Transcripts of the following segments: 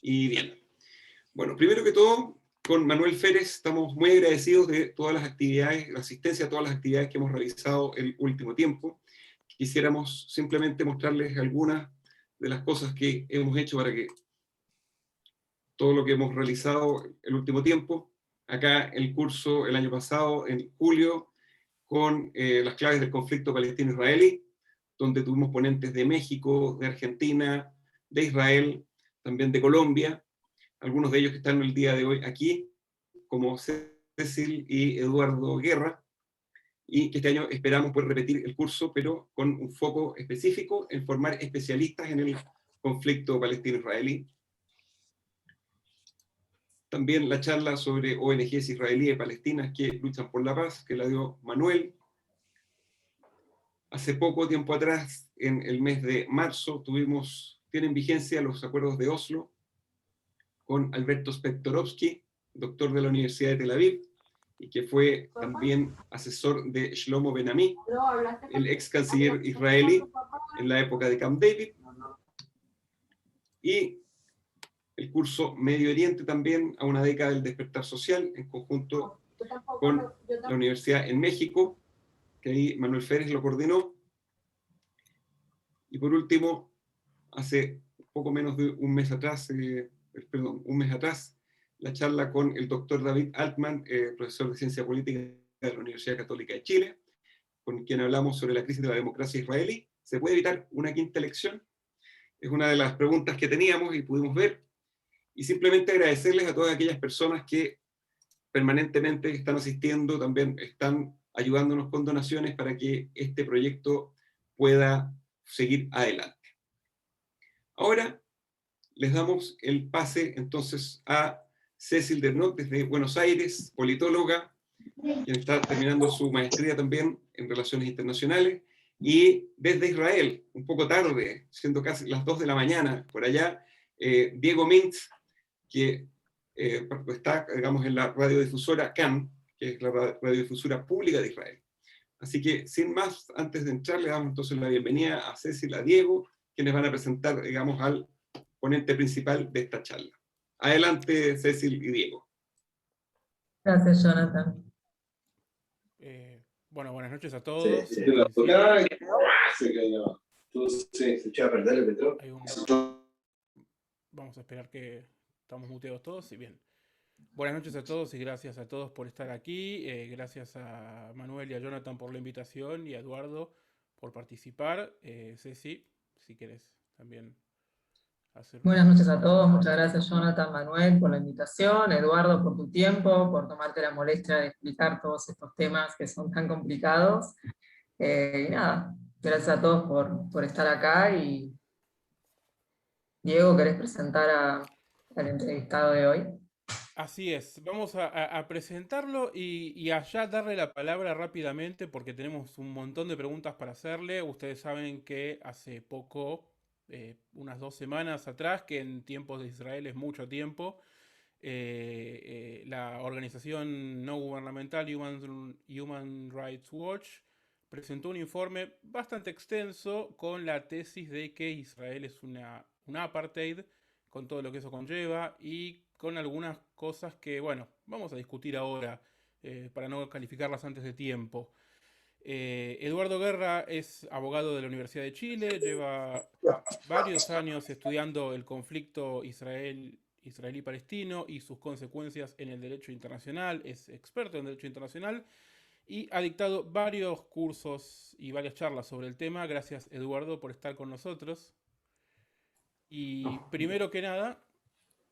Y bien, bueno, primero que todo, con Manuel Férez estamos muy agradecidos de todas las actividades, la asistencia a todas las actividades que hemos realizado el último tiempo. Quisiéramos simplemente mostrarles algunas de las cosas que hemos hecho para que todo lo que hemos realizado el último tiempo. Acá el curso el año pasado, en julio, con las claves del conflicto palestino-israelí, donde tuvimos ponentes de México, de Argentina, de Israel, también de Colombia, algunos de ellos que están el día de hoy aquí, como Cecil y Eduardo Guerra, y que este año esperamos poder repetir el curso, pero con un foco específico en formar especialistas en el conflicto palestino-israelí. También la charla sobre ONGs israelíes y palestinas que luchan por la paz, que la dio Manuel. Hace poco tiempo atrás, en el mes de marzo, tienen vigencia los acuerdos de Oslo con Alberto Spektorovsky, doctor de la Universidad de Tel Aviv, y que fue también asesor de Shlomo Ben-Ami, el ex canciller israelí en la época de Camp David. Y el curso Medio Oriente también, a una década del despertar social, en conjunto con la Universidad en México, que ahí Manuel Férez lo coordinó. Y por último, hace poco menos de un mes atrás, la charla con el doctor David Altman, profesor de Ciencia Política de la Universidad Católica de Chile, con quien hablamos sobre la crisis de la democracia israelí. ¿Se puede evitar una quinta elección? Es una de las preguntas que teníamos y pudimos ver. Y simplemente agradecerles a todas aquellas personas que permanentemente están asistiendo, también están ayudándonos con donaciones para que este proyecto pueda seguir adelante. Ahora les damos el pase entonces a Cecil Dernot desde Buenos Aires, politóloga, quien está terminando su maestría también en Relaciones Internacionales, y desde Israel, un poco tarde, siendo casi las 2 de la mañana, por allá, Diego Mintz, que está, digamos, en la radiodifusora CAN, que es la radiodifusora pública de Israel. Así que, sin más, antes de entrar, le damos entonces la bienvenida a Cecil, a Diego, quienes van a presentar, digamos, al ponente principal de esta charla. Adelante, Cecil y Diego. Gracias, Jonathan. Bueno, buenas noches a todos. Se echó a perder el petróleo. Vamos a esperar que estamos muteados todos y bien. Buenas noches a todos y gracias a todos por estar aquí. Gracias a Manuel y a Jonathan por la invitación y a Eduardo por participar. Ceci, si querés también hacer... Buenas noches a todos. Muchas gracias, Jonathan, Manuel, por la invitación. Eduardo, por tu tiempo, por tomarte la molestia de explicar todos estos temas que son tan complicados. Y nada, gracias a todos por estar acá. Y Diego, ¿querés presentar al entrevistado de hoy? Así es, vamos a presentarlo y allá darle la palabra rápidamente porque tenemos un montón de preguntas para hacerle. Ustedes saben que hace poco, unas 2 semanas atrás, que en tiempos de Israel es mucho tiempo, la organización no gubernamental Human Rights Watch presentó un informe bastante extenso con la tesis de que Israel es una apartheid, con todo lo que eso conlleva y con algunas cosas que, bueno, vamos a discutir ahora para no calificarlas antes de tiempo. Eduardo Guerra es abogado de la Universidad de Chile, lleva varios años estudiando el conflicto israelí-palestino y sus consecuencias en el derecho internacional, es experto en derecho internacional y ha dictado varios cursos y varias charlas sobre el tema. Gracias, Eduardo, por estar con nosotros. Y primero que nada,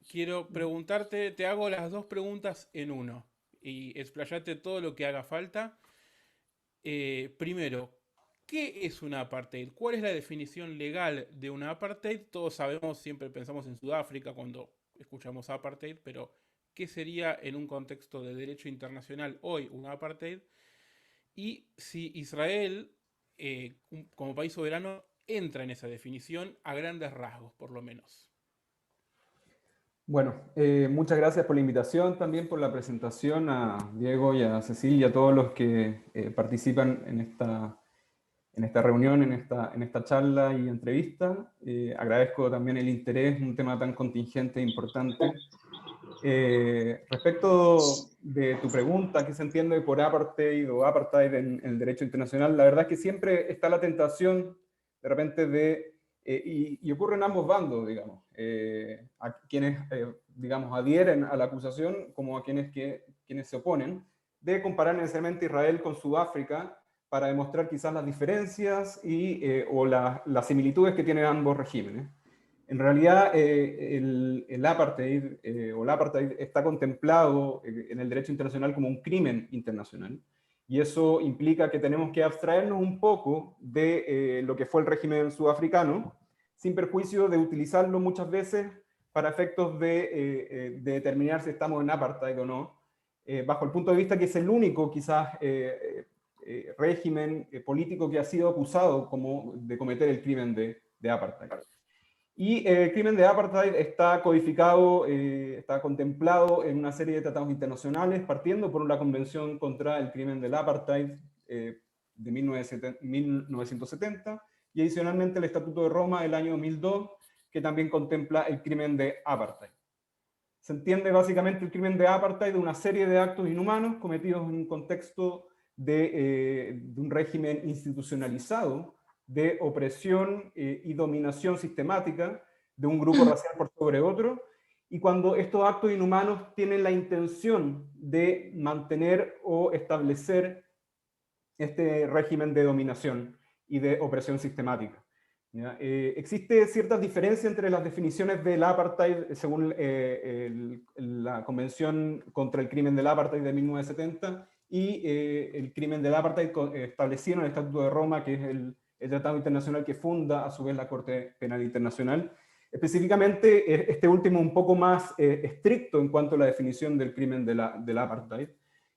quiero preguntarte, te hago las 2 preguntas en uno y explayate todo lo que haga falta. Primero, ¿qué es una apartheid? ¿Cuál es la definición legal de una apartheid? Todos sabemos, siempre pensamos en Sudáfrica cuando escuchamos apartheid, pero ¿qué sería en un contexto de derecho internacional hoy una apartheid? Y si Israel, como país soberano, entra en esa definición a grandes rasgos, por lo menos. Bueno, muchas gracias por la invitación, también por la presentación a Diego y a Cecilia y a todos los que participan en esta reunión, en esta charla y entrevista. Agradezco también el interés en un tema tan contingente e importante. Respecto de tu pregunta, ¿qué se entiende por apartheid o apartheid en el derecho internacional? La verdad es que siempre está la tentación, de repente, y ocurre en ambos bandos, digamos, a quienes, digamos, adhieren a la acusación como a quienes se oponen, de comparar necesariamente Israel con Sudáfrica para demostrar quizás las diferencias o las similitudes que tienen ambos regímenes. En realidad, el apartheid o el apartheid está contemplado en el derecho internacional como un crimen internacional, y eso implica que tenemos que abstraernos un poco de lo que fue el régimen sudafricano, sin perjuicio de utilizarlo muchas veces para efectos de determinar si estamos en apartheid o no, bajo el punto de vista que es el único, quizás, régimen político que ha sido acusado de cometer el crimen de apartheid. Y el crimen de apartheid está codificado, está contemplado en una serie de tratados internacionales, partiendo por la Convención contra el Crimen del Apartheid de 1970, y adicionalmente el Estatuto de Roma del año 2002, que también contempla el crimen de apartheid. Se entiende básicamente el crimen de apartheid de una serie de actos inhumanos cometidos en un contexto de un régimen institucionalizado, de opresión y dominación sistemática de un grupo racial por sobre otro, y cuando estos actos inhumanos tienen la intención de mantener o establecer este régimen de dominación y de opresión sistemática. Existe cierta diferencia entre las definiciones del apartheid según la Convención contra el Crimen del Apartheid de 1970 y el crimen del apartheid establecido en el Estatuto de Roma, que es el tratado internacional que funda a su vez la Corte Penal Internacional. Específicamente, este último un poco más estricto en cuanto a la definición del crimen del apartheid,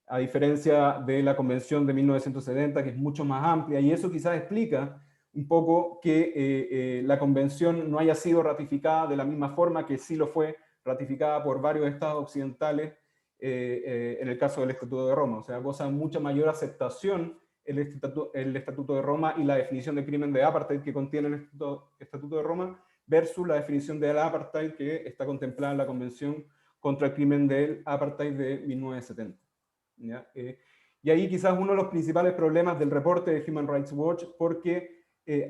a diferencia de la Convención de 1970, que es mucho más amplia, y eso quizás explica un poco que la Convención no haya sido ratificada de la misma forma que sí lo fue ratificada por varios estados occidentales en el caso del Estatuto de Roma. O sea, goza de mucha mayor aceptación el Estatuto de Roma y la definición de crimen de apartheid que contiene el Estatuto de Roma versus la definición del apartheid que está contemplada en la Convención contra el Crimen del Apartheid de 1970. ¿Ya? Y ahí quizás uno de los principales problemas del reporte de Human Rights Watch, porque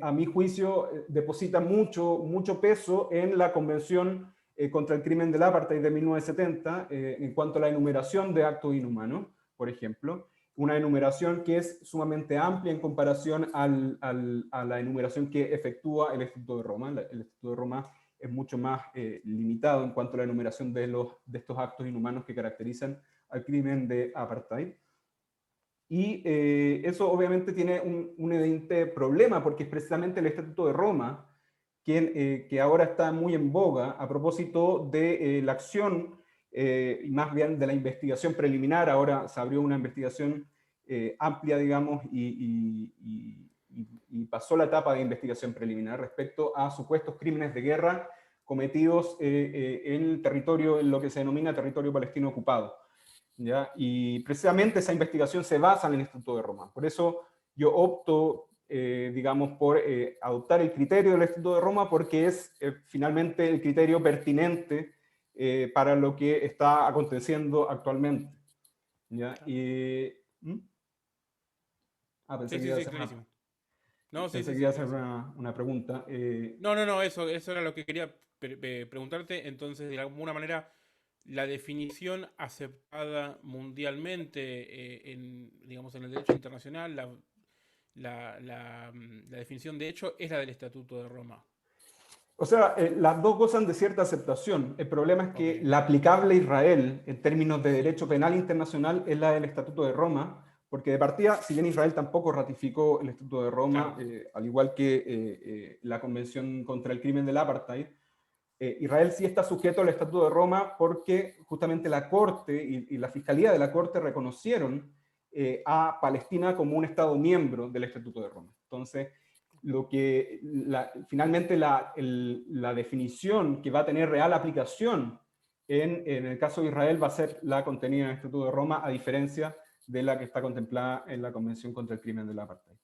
a mi juicio deposita mucho peso en la Convención contra el Crimen del Apartheid de 1970 en cuanto a la enumeración de actos inhumanos, por ejemplo, una enumeración que es sumamente amplia en comparación a la enumeración que efectúa el Estatuto de Roma. El Estatuto de Roma es mucho más limitado en cuanto a la enumeración de estos actos inhumanos que caracterizan al crimen de apartheid. Y eso obviamente tiene un evidente problema, porque es precisamente el Estatuto de Roma que ahora está muy en boga a propósito de la acción, y más bien de la investigación preliminar. Ahora se abrió una investigación amplia, digamos, y pasó la etapa de investigación preliminar respecto a supuestos crímenes de guerra cometidos en el territorio, en lo que se denomina territorio palestino ocupado. ¿Ya? Y precisamente esa investigación se basa en el Estatuto de Roma. Por eso yo opto, digamos, por adoptar el criterio del Estatuto de Roma, porque es finalmente el criterio pertinente para lo que está aconteciendo actualmente. ¿Ya? Pensé que iba a hacer clarísimo. una pregunta. No, eso era lo que quería preguntarte. Entonces, de alguna manera, la definición aceptada mundialmente digamos, en el derecho internacional, la definición de hecho es la del Estatuto de Roma. O sea, las dos gozan de cierta aceptación. El problema es que la aplicable a Israel en términos de derecho penal internacional es la del Estatuto de Roma, porque de partida, si bien Israel tampoco ratificó el Estatuto de Roma, claro, al igual que la Convención contra el Crimen del Apartheid, Israel sí está sujeto al Estatuto de Roma porque justamente la Corte y la Fiscalía de la Corte reconocieron a Palestina como un Estado miembro del Estatuto de Roma. Entonces, finalmente la definición que va a tener real aplicación en el caso de Israel va a ser la contenida en el Estatuto de Roma, a diferencia de la que está contemplada en la Convención contra el Crimen del Apartheid.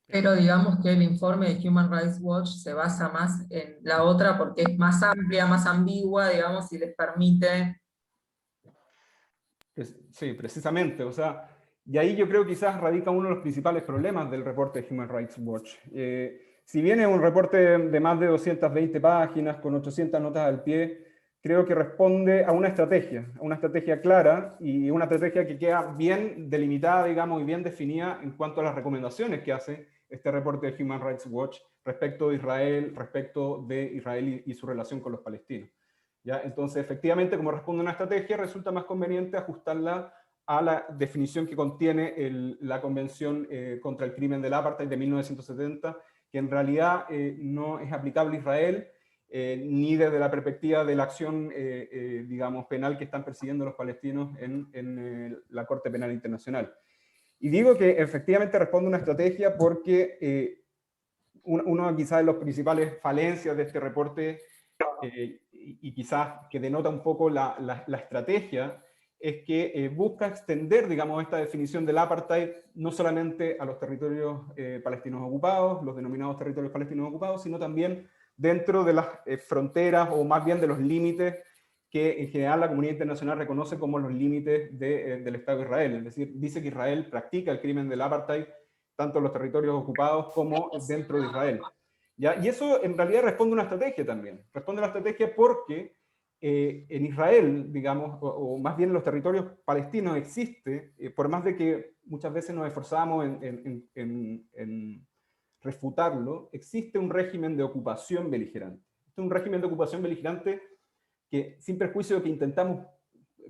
Pero digamos que el informe de Human Rights Watch se basa más en la otra porque es más amplia, más ambigua, digamos, y les permite... Sí, precisamente. O sea, y ahí yo creo que quizás radica uno de los principales problemas del reporte de Human Rights Watch. Si bien es un reporte de más de 220 páginas, con 800 notas al pie, creo que responde a una estrategia clara y una estrategia que queda bien delimitada, digamos, y bien definida en cuanto a las recomendaciones que hace este reporte de Human Rights Watch respecto de Israel y su relación con los palestinos. ¿Ya? Entonces, efectivamente, como responde a una estrategia, resulta más conveniente ajustarla a la definición que contiene la Convención contra el Crimen del Apartheid de 1970, que en realidad no es aplicable a Israel, ni desde la perspectiva de la acción, digamos, penal que están persiguiendo los palestinos en la Corte Penal Internacional. Y digo que efectivamente responde a una estrategia porque uno quizás de los principales falencias de este reporte y quizás que denota un poco la estrategia, es que busca extender, digamos, esta definición del apartheid no solamente a los territorios palestinos ocupados, los denominados territorios palestinos ocupados, sino también dentro de las fronteras, o más bien de los límites que en general la comunidad internacional reconoce como los límites del Estado de Israel. Es decir, dice que Israel practica el crimen del apartheid tanto en los territorios ocupados como dentro de Israel. ¿Ya? Y eso en realidad responde a una estrategia también. Responde a la estrategia porque en Israel, digamos, o más bien en los territorios palestinos existe, por más de que muchas veces nos esforzamos en refutarlo, existe un régimen de ocupación beligerante. Este es un régimen de ocupación beligerante que, sin perjuicio de que intentamos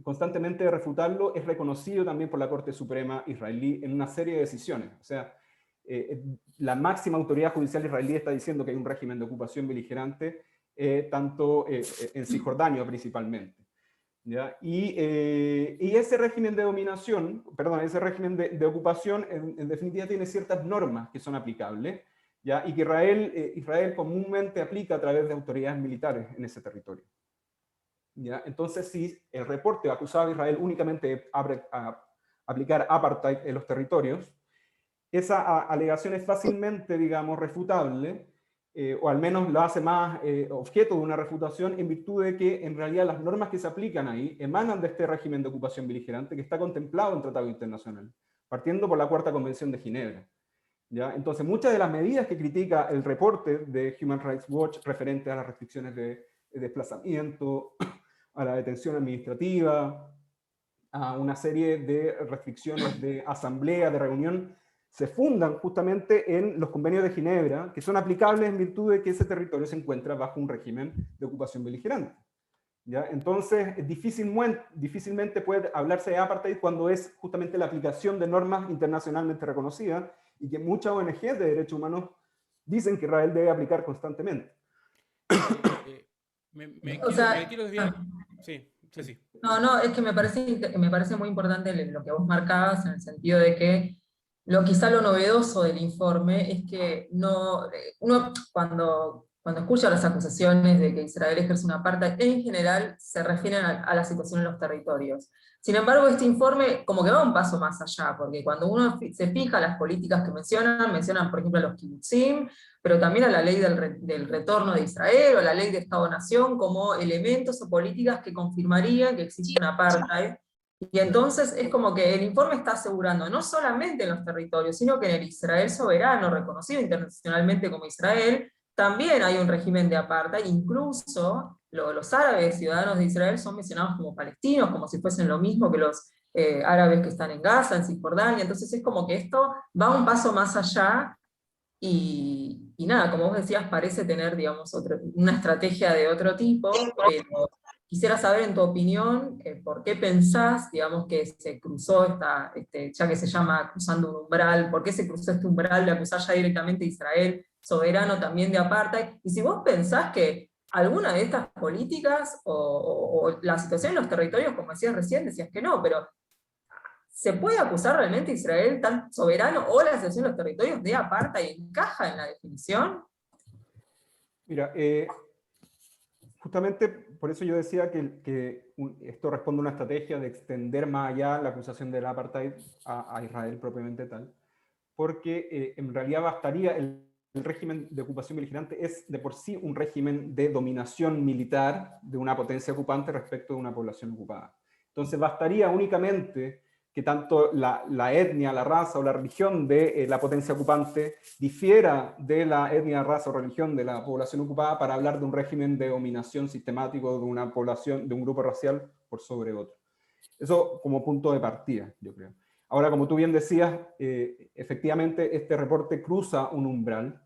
constantemente refutarlo, es reconocido también por la Corte Suprema israelí en una serie de decisiones. O sea, la máxima autoridad judicial israelí está diciendo que hay un régimen de ocupación beligerante, tanto en Cisjordania principalmente. ¿Ya? Y ese régimen de dominación, perdón, ese régimen de ocupación, en definitiva tiene ciertas normas que son aplicables, ¿ya? Y que Israel comúnmente aplica a través de autoridades militares en ese territorio. ¿Ya? Entonces, si el reporte acusaba a Israel únicamente de aplicar apartheid en los territorios, esa alegación es fácilmente, digamos, refutable, o al menos lo hace más objeto de una refutación, en virtud de que en realidad las normas que se aplican ahí emanan de este régimen de ocupación beligerante que está contemplado en tratado internacional, partiendo por la Cuarta Convención de Ginebra. ¿Ya? Entonces, muchas de las medidas que critica el reporte de Human Rights Watch referentes a las restricciones de desplazamiento, a la detención administrativa, a una serie de restricciones de asamblea, de reunión, se fundan justamente en los convenios de Ginebra, que son aplicables en virtud de que ese territorio se encuentra bajo un régimen de ocupación beligerante. ¿Ya? Entonces, difícilmente puede hablarse de apartheid cuando es justamente la aplicación de normas internacionalmente reconocidas y que muchas ONG de derechos humanos dicen que Israel debe aplicar constantemente. Me quiero desviar. Sí. No, es que me parece muy importante lo que vos marcabas, en el sentido de que quizá lo novedoso del informe es que uno cuando escucha las acusaciones de que Israel ejerce una apartheid, en general se refieren a la situación en los territorios. Sin embargo, este informe como que va un paso más allá, porque cuando uno se fija las políticas que mencionan por ejemplo a los kibbutzim, pero también a la ley del retorno de Israel o a la ley de Estado-Nación como elementos o políticas que confirmarían que existe una apartheid. Y entonces es como que el informe está asegurando no solamente en los territorios, sino que en el Israel soberano, reconocido internacionalmente como Israel, también hay un régimen de apartheid. Incluso los árabes ciudadanos de Israel son mencionados como palestinos, como si fuesen lo mismo que los árabes que están en Gaza, en Cisjordania. Entonces es como que esto va un paso más allá. Y nada, como vos decías, parece tener, digamos, una estrategia de otro tipo, pero quisiera saber en tu opinión por qué pensás, digamos, que se cruzó ya que se llama cruzando un umbral, por qué se cruzó este umbral de acusar ya directamente a Israel, soberano también de apartheid, y si vos pensás que alguna de estas políticas o la situación en los territorios, como decías recién, decías que no, pero ¿se puede acusar realmente a Israel tan soberano o la asociación de los territorios de apartheid encaja en la definición? Mira, justamente por eso yo decía que esto responde a una estrategia de extender más allá la acusación del apartheid a Israel propiamente tal. porque en realidad bastaría, el régimen de ocupación beligerante es de por sí un régimen de dominación militar de una potencia ocupante respecto de una población ocupada. Entonces bastaría únicamente que tanto la etnia, la raza o la religión de la potencia ocupante difiera de la etnia, raza o religión de la población ocupada para hablar de un régimen de dominación sistemático de una población, de un grupo racial por sobre otro. Eso como punto de partida, yo creo. Ahora, como tú bien decías, efectivamente este reporte cruza un umbral.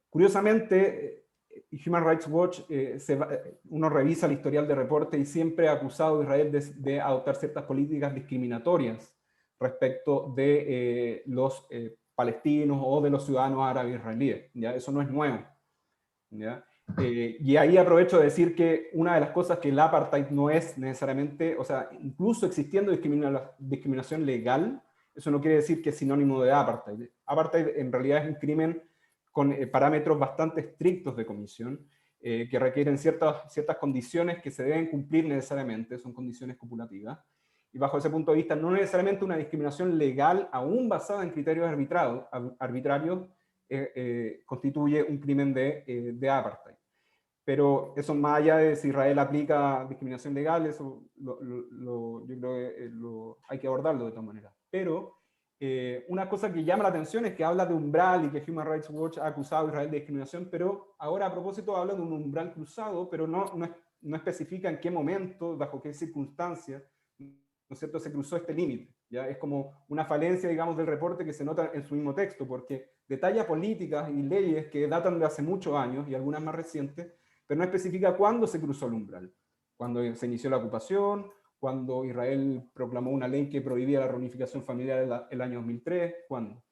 Curiosamente, Human Rights Watch, uno revisa el historial de reporte y siempre ha acusado a Israel de adoptar ciertas políticas discriminatorias respecto de los palestinos o de los ciudadanos árabes israelíes. ¿Ya? Eso no es nuevo. ¿Ya? Y ahí aprovecho de decir que una de las cosas que el apartheid no es necesariamente, o sea, incluso existiendo discriminación legal, eso no quiere decir que es sinónimo de apartheid. Apartheid en realidad es un crimen con parámetros bastante estrictos de comisión, que requieren ciertas condiciones que se deben cumplir necesariamente, son condiciones copulativas, y bajo ese punto de vista no necesariamente una discriminación legal, aún basada en criterios arbitrarios, constituye un crimen de apartheid. Pero eso más allá de si Israel aplica discriminación legal, eso yo creo que hay que abordarlo de todas maneras. Pero una cosa que llama la atención es que habla de umbral y que Human Rights Watch ha acusado a Israel de discriminación, pero ahora a propósito habla de un umbral cruzado, pero no especifica en qué momento, bajo qué circunstancias, ¿no es cierto?, se cruzó este límite. ¿Ya? Es como una falencia, digamos, del reporte que se nota en su mismo texto, porque detalla políticas y leyes que datan de hace muchos años y algunas más recientes, pero no especifica cuándo se cruzó el umbral. Cuando se inició la ocupación, cuando Israel proclamó una ley que prohibía la reunificación familiar el año 2003, ¿cuándo?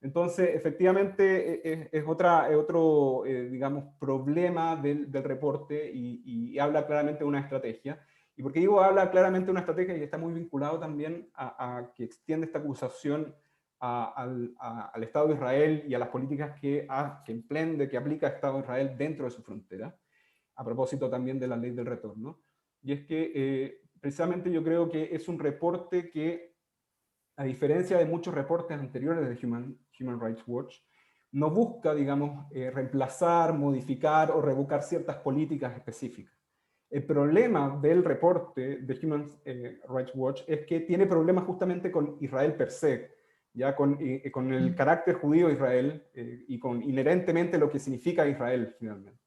Entonces, efectivamente, es otro digamos, problema del reporte y habla claramente de una estrategia. ¿Y por qué digo habla claramente de una estrategia? Y está muy vinculado también a que extiende esta acusación al Estado de Israel y a las políticas que emprende, que aplica el Estado de Israel dentro de su frontera, a propósito también de la ley del retorno. Y es que precisamente yo creo que es un reporte que, a diferencia de muchos reportes anteriores de Human Rights Watch, no busca, digamos, reemplazar, modificar o revocar ciertas políticas específicas. El problema del reporte de Human Rights Watch es que tiene problemas justamente con Israel per se, ya con el carácter judío de Israel y con inherentemente lo que significa Israel finalmente.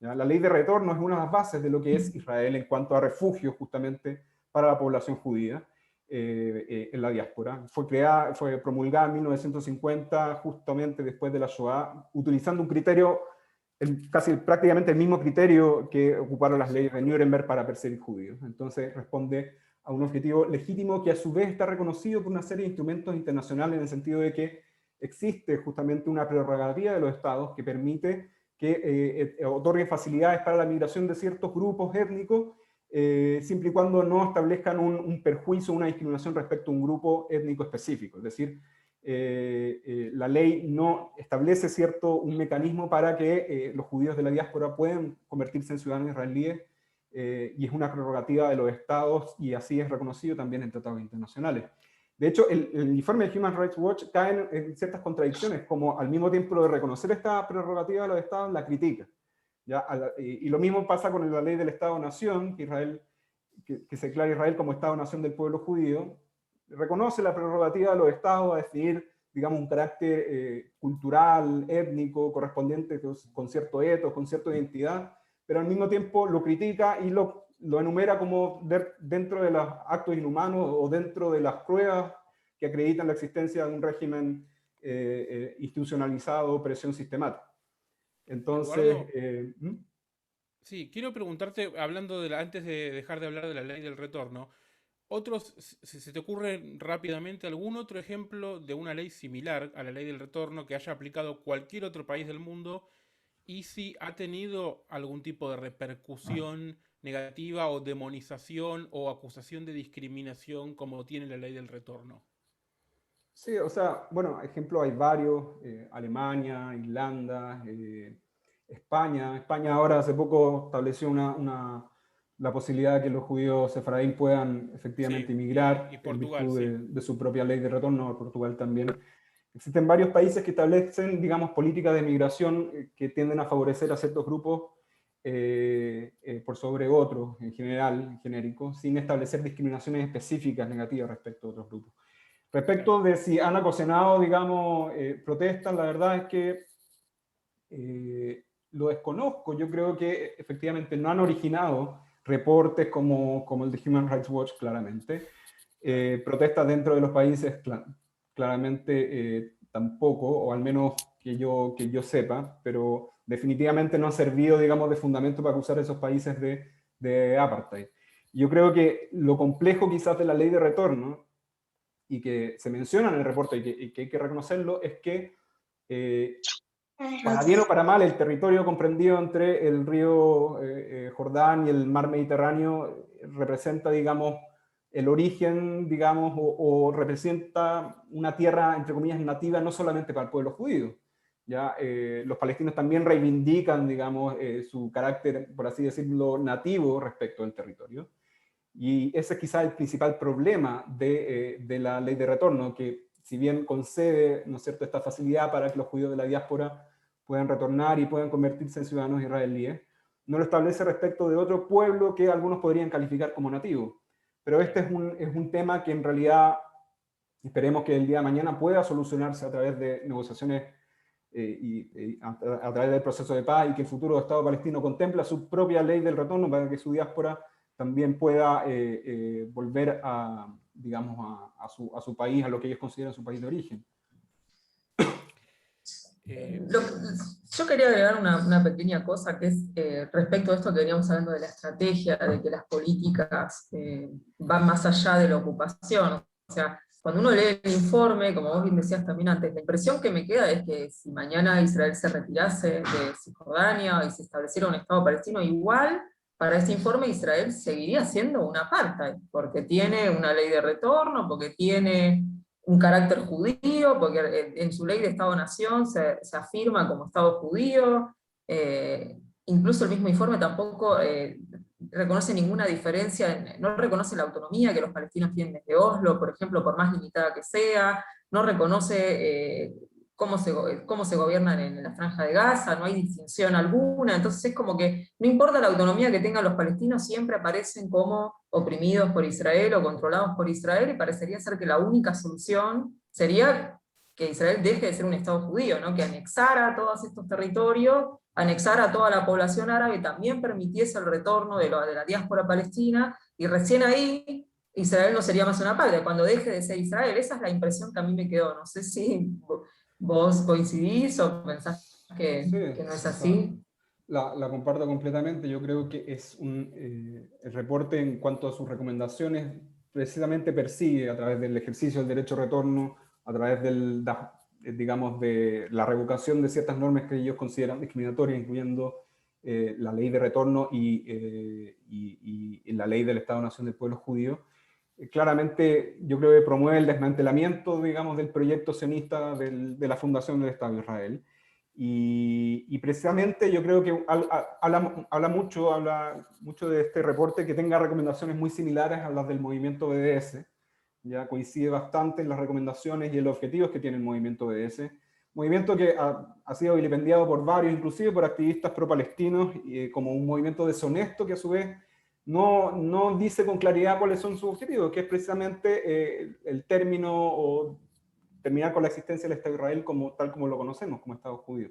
¿Ya? La ley de retorno es una de las bases de lo que es Israel en cuanto a refugio justamente para la población judía en la diáspora. Fue promulgada en 1950, justamente después de la Shoah, utilizando un criterio, prácticamente el mismo criterio que ocuparon las leyes de Nuremberg para perseguir judíos. Entonces responde a un objetivo legítimo que a su vez está reconocido por una serie de instrumentos internacionales en el sentido de que existe justamente una prerrogativa de los estados que permite que otorguen facilidades para la migración de ciertos grupos étnicos, siempre y cuando no establezcan un perjuicio, una discriminación respecto a un grupo étnico específico. Es decir, la ley no establece un mecanismo para que los judíos de la diáspora puedan convertirse en ciudadanos israelíes, y es una prerrogativa de los estados y así es reconocido también en tratados internacionales. De hecho, el informe de Human Rights Watch cae en ciertas contradicciones, como al mismo tiempo de reconocer esta prerrogativa de los estados, la critica. ¿Ya? Y lo mismo pasa con la ley del Estado-Nación, que se declara Israel como Estado-Nación del pueblo judío, reconoce la prerrogativa de los estados a definir, digamos, un carácter cultural, étnico, correspondiente con cierto etos, con cierta identidad, pero al mismo tiempo lo critica y lo enumera como dentro de los actos inhumanos o dentro de las pruebas que acreditan la existencia de un régimen institucionalizado, opresión sistemática. Entonces... Sí, quiero preguntarte, antes de dejar de hablar de la ley del retorno, ¿se te ocurre rápidamente algún otro ejemplo de una ley similar a la ley del retorno que haya aplicado cualquier otro país del mundo y si ha tenido algún tipo de repercusión negativa o demonización o acusación de discriminación como tiene la ley del retorno? Sí, o sea, bueno, ejemplos hay varios, Alemania, Irlanda, España. España ahora hace poco estableció la posibilidad de que los judíos sefaradín puedan efectivamente emigrar y Portugal, en virtud de su propia ley de retorno, Portugal también. Existen varios países que establecen, digamos, políticas de migración que tienden a favorecer a ciertos grupos por sobre otros, en general, en genérico, sin establecer discriminaciones específicas negativas respecto a otros grupos. Respecto de si han ocasionado, digamos, protestas, la verdad es que lo desconozco. Yo creo que efectivamente no han originado reportes como el de Human Rights Watch, claramente. Protestas dentro de los países, claramente tampoco, o al menos que yo sepa, pero definitivamente no ha servido, digamos, de fundamento para acusar a esos países de apartheid. Yo creo que lo complejo quizás de la ley de retorno, y que se menciona en el reporte y que hay que reconocerlo, es que para bien o para mal, el territorio comprendido entre el río Jordán y el mar Mediterráneo representa, digamos, el origen, digamos, o representa una tierra, entre comillas, nativa, no solamente para el pueblo judío. ¿Ya? Los palestinos también reivindican, digamos, su carácter, por así decirlo, nativo respecto al territorio. Y ese es quizá el principal problema de la ley de retorno, que si bien concede, ¿no es cierto?, esta facilidad para que los judíos de la diáspora puedan retornar y puedan convertirse en ciudadanos israelíes, no lo establece respecto de otro pueblo que algunos podrían calificar como nativo. Pero este es un tema que en realidad esperemos que el día de mañana pueda solucionarse a través de negociaciones a través del proceso de paz, y que el futuro Estado palestino contempla su propia ley del retorno para que su diáspora también pueda volver a, digamos, a su país, a lo que ellos consideran su país de origen. Yo quería agregar una pequeña cosa, que es respecto a esto que veníamos hablando de la estrategia, de que las políticas van más allá de la ocupación. O sea, cuando uno lee el informe, como vos bien decías también antes, la impresión que me queda es que si mañana Israel se retirase de Cisjordania y se estableciera un Estado palestino, igual para ese informe Israel seguiría siendo un apartheid, porque tiene una ley de retorno, porque tiene un carácter judío, porque en su ley de Estado-Nación se afirma como Estado judío. Incluso el mismo informe tampoco reconoce ninguna diferencia, no reconoce la autonomía que los palestinos tienen desde Oslo, por ejemplo, por más limitada que sea, no reconoce cómo se gobiernan en la Franja de Gaza, no hay distinción alguna. Entonces es como que no importa la autonomía que tengan los palestinos, siempre aparecen como oprimidos por Israel o controlados por Israel, y parecería ser que la única solución sería que Israel deje de ser un Estado judío, ¿no? Que anexara todos estos territorios, anexara a toda la población árabe, también permitiese el retorno de la diáspora palestina, y recién ahí Israel no sería más una patria, cuando deje de ser Israel. Esa es la impresión que a mí me quedó. No sé si vos coincidís o pensás que no es así. La comparto completamente. Yo creo que es el reporte, en cuanto a sus recomendaciones, precisamente persigue, a través del ejercicio del derecho de retorno, a través digamos, de la revocación de ciertas normas que ellos consideran discriminatorias, incluyendo la ley de retorno y la ley del Estado-Nación del pueblo judío. Claramente yo creo que promueve el desmantelamiento, digamos, del proyecto sionista de la fundación del Estado de Israel. Y precisamente yo creo que habla mucho de este reporte, que tenga recomendaciones muy similares a las del movimiento BDS. Ya coincide bastante en las recomendaciones y en los objetivos que tiene el movimiento BDS. Movimiento que ha sido vilipendiado por varios, inclusive por activistas pro-palestinos, como un movimiento deshonesto que a su vez no dice con claridad cuáles son sus objetivos, que es precisamente el término o terminar con la existencia del Estado de Israel tal como lo conocemos, como Estado judío.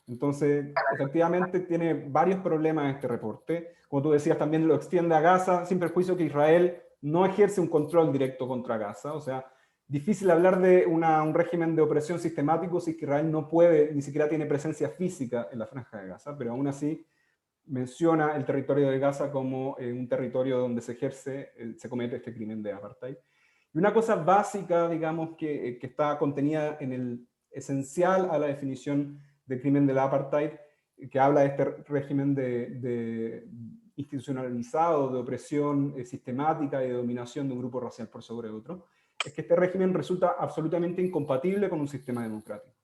Entonces, efectivamente tiene varios problemas este reporte. Como tú decías, también lo extiende a Gaza, sin perjuicio que Israel no ejerce un control directo contra Gaza. O sea, difícil hablar de un régimen de opresión sistemático si Israel no puede, ni siquiera tiene presencia física en la Franja de Gaza, pero aún así menciona el territorio de Gaza como un territorio donde se comete este crimen de apartheid. Y una cosa básica, digamos, que está contenida en el esencial a la definición de crimen del apartheid, que habla de este régimen de institucionalizado, de opresión sistemática y de dominación de un grupo racial por sobre otro, es que este régimen resulta absolutamente incompatible con un sistema democrático.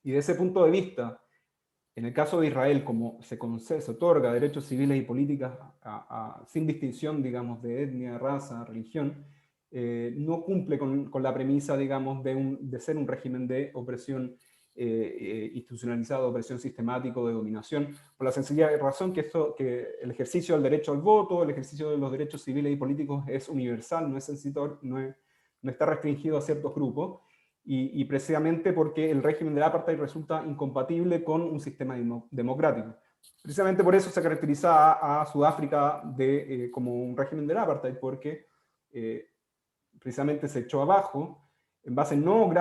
Y de ese punto de vista, en el caso de Israel, como se otorga derechos civiles y políticos sin distinción, digamos, de etnia, raza, religión, no cumple con la premisa, digamos, de ser un régimen de opresión institucionalizado, opresión sistemático, de dominación, por la sencilla razón que el ejercicio del derecho al voto, el ejercicio de los derechos civiles y políticos es universal, no está restringido a ciertos grupos, y precisamente porque el régimen del apartheid resulta incompatible con un sistema democrático. Precisamente por eso se caracteriza a Sudáfrica como un régimen del apartheid, porque precisamente se echó abajo en base no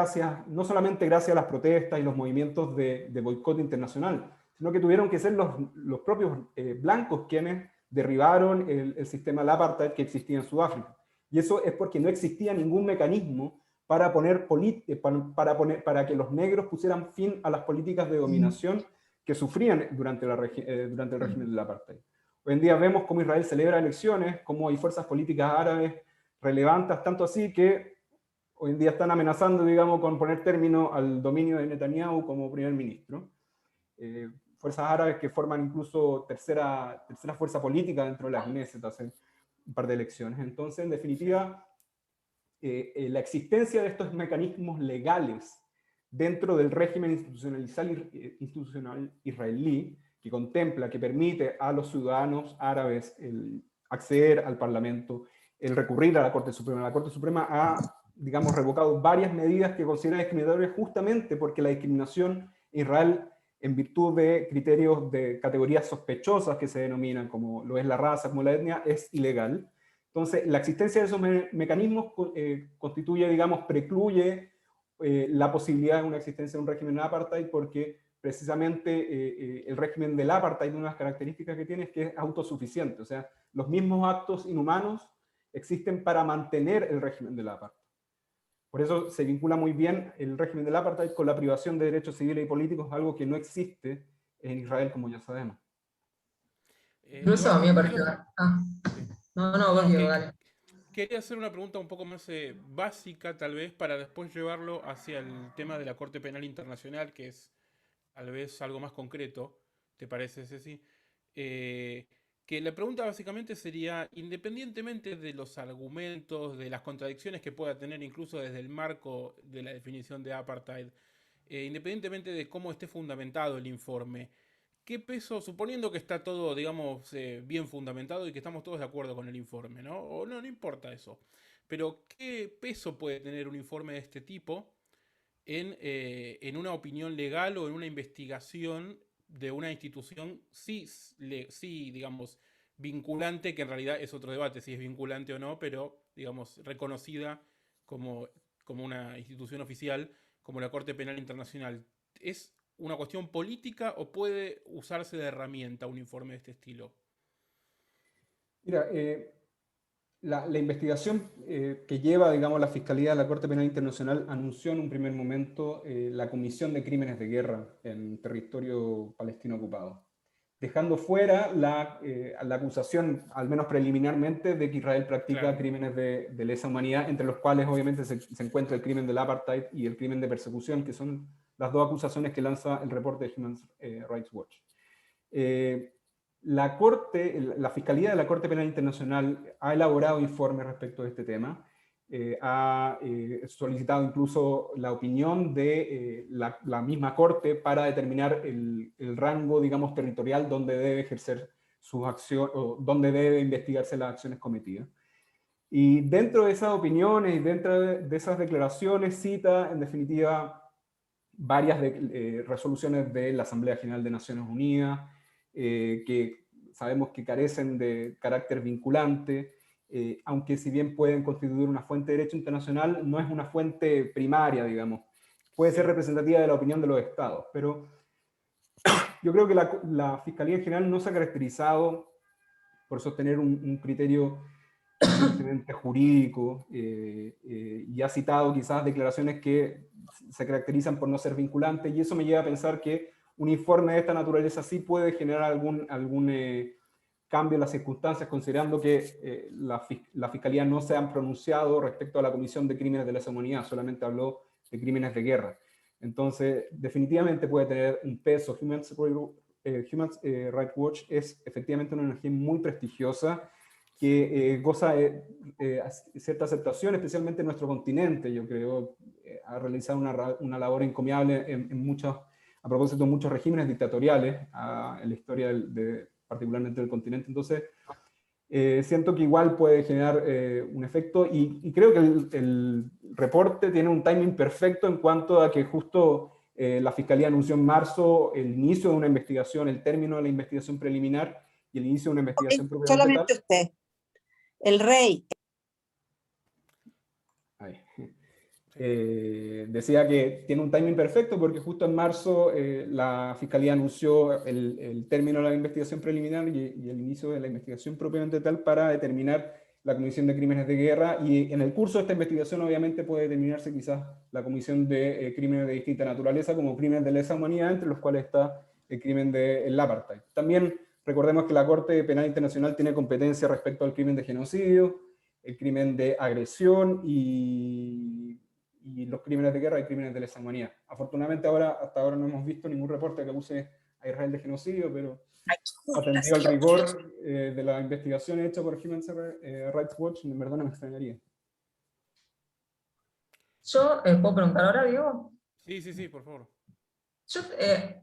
solamente gracias a las protestas y los movimientos de boicot internacional, sino que tuvieron que ser los propios blancos quienes derribaron el sistema del apartheid que existía en Sudáfrica. Y eso es porque no existía ningún mecanismo para que los negros pusieran fin a las políticas de dominación que sufrían durante el régimen del apartheid. Hoy en día vemos cómo Israel celebra elecciones, cómo hay fuerzas políticas árabes relevantes, tanto así que hoy en día están amenazando, digamos, con poner término al dominio de Netanyahu como primer ministro. Fuerzas árabes que forman incluso tercera fuerza política dentro de la Knesset hace un par de elecciones. Entonces, en definitiva, la existencia de estos mecanismos legales dentro del régimen institucional israelí, que permite a los ciudadanos árabes acceder al Parlamento, el recurrir a la Corte Suprema. La Corte Suprema ha, digamos, revocado varias medidas que considera discriminatorias justamente porque la discriminación en Israel, en virtud de criterios de categorías sospechosas que se denominan, como lo es la raza, como la etnia, es ilegal. Entonces, la existencia de esos mecanismos constituye, digamos, precluye la posibilidad de una existencia de un régimen apartheid, porque precisamente el régimen del apartheid, una de las características que tiene es que es autosuficiente. O sea, los mismos actos inhumanos existen para mantener el régimen del apartheid. Por eso se vincula muy bien el régimen del apartheid con la privación de derechos civiles y políticos, algo que no existe en Israel, como ya sabemos. Incluso a mí me pareció... vos, Diego, dale. Quería hacer una pregunta un poco más básica, tal vez, para después llevarlo hacia el tema de la Corte Penal Internacional, que es tal vez algo más concreto. ¿Te parece, Ceci? Que la pregunta básicamente sería, independientemente de los argumentos, de las contradicciones que pueda tener incluso desde el marco de la definición de apartheid, independientemente de cómo esté fundamentado el informe, ¿qué peso, suponiendo que está todo, digamos, bien fundamentado y que estamos todos de acuerdo con el informe, ¿no? O no importa eso, pero ¿qué peso puede tener un informe de este tipo en una opinión legal o en una investigación de una institución sí, digamos, vinculante, que en realidad es otro debate si es vinculante o no, pero, digamos, reconocida como una institución oficial, como la Corte Penal Internacional? ¿Es una cuestión política o puede usarse de herramienta un informe de este estilo? Mira, la investigación que lleva, digamos, la Fiscalía de la Corte Penal Internacional anunció en un primer momento la comisión de crímenes de guerra en territorio palestino ocupado, dejando fuera la acusación, al menos preliminarmente, de que Israel practica crímenes de lesa humanidad, entre los cuales obviamente se encuentra el crimen del apartheid y el crimen de persecución, que son las dos acusaciones que lanza el reporte de Human Rights Watch. La Fiscalía de la Corte Penal Internacional ha elaborado informes respecto a este tema, ha solicitado incluso la opinión de la misma Corte para determinar el rango, digamos, territorial donde debe ejercer sus acciones, o donde debe investigarse las acciones cometidas. Y dentro de esas opiniones y dentro de esas declaraciones cita, en definitiva, varias resoluciones de la Asamblea General de Naciones Unidas, que sabemos que carecen de carácter vinculante, aunque si bien pueden constituir una fuente de derecho internacional, no es una fuente primaria, digamos. Puede ser representativa de la opinión de los estados, pero yo creo que la Fiscalía General no se ha caracterizado por sostener un criterio evidentemente jurídico, y ha citado quizás declaraciones que se caracterizan por no ser vinculantes, y eso me lleva a pensar que un informe de esta naturaleza sí puede generar algún cambio en las circunstancias, considerando que la Fiscalía no se han pronunciado respecto a la Comisión de Crímenes de lesa humanidad, solamente habló de crímenes de guerra. Entonces, definitivamente puede tener un peso. Human Rights Watch es efectivamente una ONG muy prestigiosa, que goza de cierta aceptación, especialmente en nuestro continente. Yo creo ha realizado una labor encomiable a propósito de muchos regímenes dictatoriales en la historia particularmente del continente. Entonces, siento que igual puede generar un efecto, y creo que el reporte tiene un timing perfecto en cuanto a que justo la Fiscalía anunció en marzo el inicio de una investigación, el término de la investigación preliminar y el inicio de una investigación propiamente solamente tal. usted. El rey. Decía que tiene un timing perfecto porque justo en marzo la Fiscalía anunció el término de la investigación preliminar y el inicio de la investigación propiamente tal para determinar la comisión de crímenes de guerra, y en el curso de esta investigación obviamente puede determinarse quizás la comisión de crímenes de distinta naturaleza como crímenes de lesa humanidad, entre los cuales está el crimen del apartheid. También recordemos que la Corte Penal Internacional tiene competencia respecto al crimen de genocidio, el crimen de agresión y los crímenes de guerra y crímenes de lesa humanidad. Afortunadamente hasta ahora no hemos visto ningún reporte que acuse a Israel de genocidio, pero atendido al rigor de la investigación hecha por Human Rights Watch, en verdad no me extrañaría. Yo, ¿puedo preguntar ahora, Diego? Sí, por favor.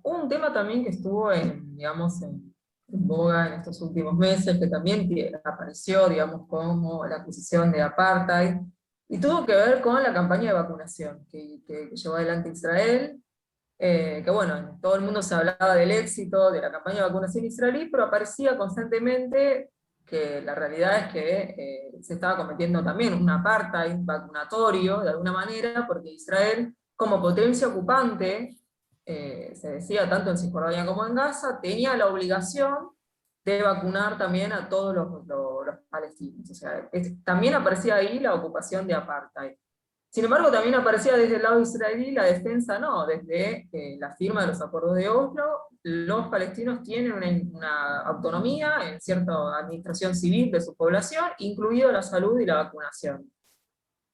Un tema también que estuvo digamos, en boga en estos últimos meses, que también apareció, digamos, como la acusación de apartheid, y tuvo que ver con la campaña de vacunación que llevó adelante Israel, que bueno, todo el mundo se hablaba del éxito de la campaña de vacunación israelí, pero aparecía constantemente que la realidad es que se estaba cometiendo también un apartheid vacunatorio, de alguna manera, porque Israel, como potencia ocupante, se decía tanto en Cisjordania como en Gaza, tenía la obligación de vacunar también a todos los palestinos. O sea, también aparecía ahí la ocupación de apartheid. Sin embargo, también aparecía desde el lado israelí la defensa, no, desde la firma de los acuerdos de Oslo, los palestinos tienen una autonomía en cierta administración civil de su población, incluido la salud y la vacunación.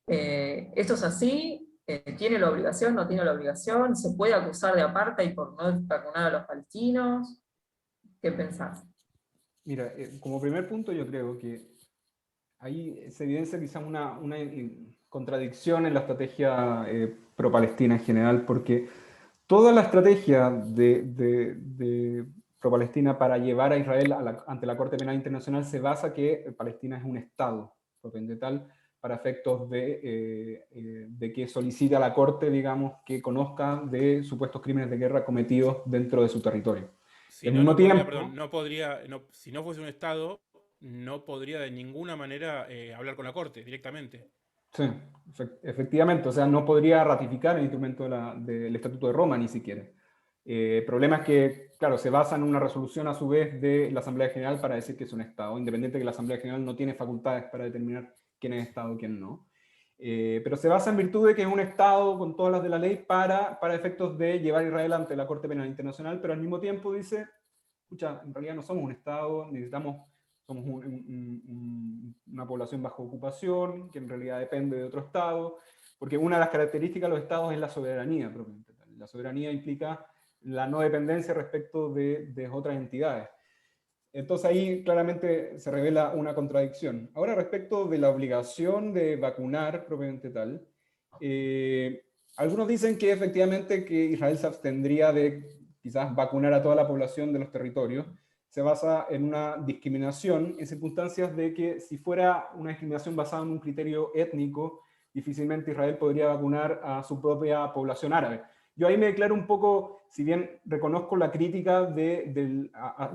¿Esto es así? ¿Tiene la obligación? ¿No tiene la obligación? ¿Se puede acusar de apartheid por no vacunar a los palestinos? ¿Qué pensás? Mira, como primer punto yo creo que ahí se evidencia quizás una contradicción en la estrategia pro-palestina en general, porque toda la estrategia de pro-palestina para llevar a Israel ante la Corte Penal Internacional se basa que Palestina es un Estado, propiamente tal, para efectos de que solicite a la Corte, digamos, que conozca de supuestos crímenes de guerra cometidos dentro de su territorio. Si no, si no fuese un Estado, no podría de ninguna manera hablar con la Corte directamente. Sí, efectivamente, o sea, no podría ratificar el instrumento del Estatuto de Roma ni siquiera. El problema es que, claro, se basa en una resolución a su vez de la Asamblea General para decir que es un Estado, independiente de que la Asamblea General no tiene facultades para determinar quién es Estado y quién no. Pero se basa en virtud de que es un Estado con todas las de la ley para efectos de llevar a Israel ante la Corte Penal Internacional, pero al mismo tiempo dice, escucha, en realidad no somos un Estado, somos una población bajo ocupación, que en realidad depende de otro Estado, porque una de las características de los Estados es la soberanía propiamente tal. La soberanía implica la no dependencia respecto de otras entidades. Entonces ahí claramente se revela una contradicción. Ahora, respecto de la obligación de vacunar propiamente tal, algunos dicen que efectivamente que Israel se abstendría de quizás vacunar a toda la población de los territorios. Se basa en una discriminación en circunstancias de que si fuera una discriminación basada en un criterio étnico, difícilmente Israel podría vacunar a su propia población árabe. Yo ahí me declaro un poco, si bien reconozco la crítica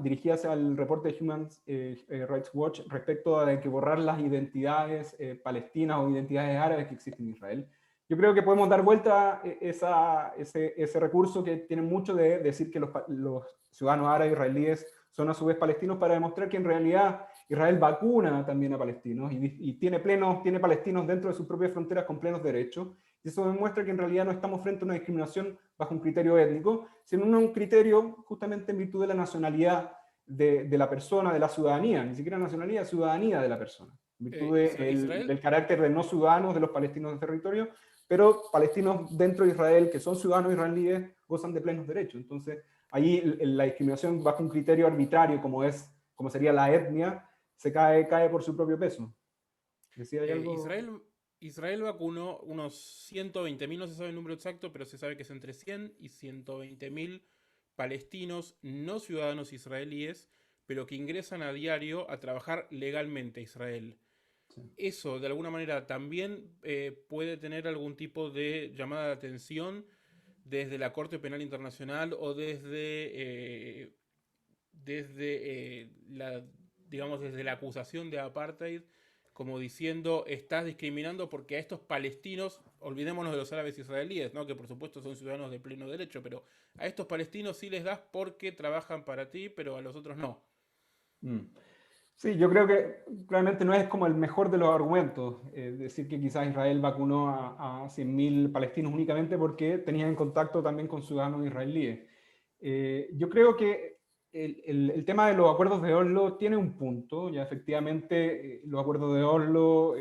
dirigida al reporte de Human Rights Watch respecto a que borrar las identidades palestinas o identidades árabes que existen en Israel, yo creo que podemos dar vuelta ese recurso que tiene mucho de decir que los ciudadanos árabes israelíes son a su vez palestinos, para demostrar que en realidad Israel vacuna también a palestinos y tiene palestinos dentro de sus propias fronteras con plenos derechos. Y eso demuestra que en realidad no estamos frente a una discriminación bajo un criterio étnico, sino un criterio justamente en virtud de la nacionalidad de la persona, de la ciudadanía, ni siquiera nacionalidad, ciudadanía de la persona, en virtud del carácter de no ciudadanos de los palestinos del territorio, pero palestinos dentro de Israel, que son ciudadanos israelíes, gozan de plenos derechos. Entonces, ahí la discriminación bajo un criterio arbitrario, como sería la etnia, cae por su propio peso. ¿Decía algo? Israel vacunó unos 120.000, no se sabe el número exacto, pero se sabe que es entre 100 y 120.000 palestinos no ciudadanos israelíes, pero que ingresan a diario a trabajar legalmente a Israel. Sí. Eso, de alguna manera, también puede tener algún tipo de llamada de atención desde la Corte Penal Internacional o desde la acusación de apartheid, como diciendo, estás discriminando porque a estos palestinos, olvidémonos de los árabes israelíes, ¿no? Que por supuesto son ciudadanos de pleno derecho, pero a estos palestinos sí les das porque trabajan para ti, pero a los otros no. Sí, yo creo que claramente no es como el mejor de los argumentos, decir que quizás Israel vacunó a 100.000 palestinos únicamente porque tenían en contacto también con ciudadanos israelíes. Yo creo que el tema de los acuerdos de Oslo tiene un punto, ya efectivamente los acuerdos de Oslo,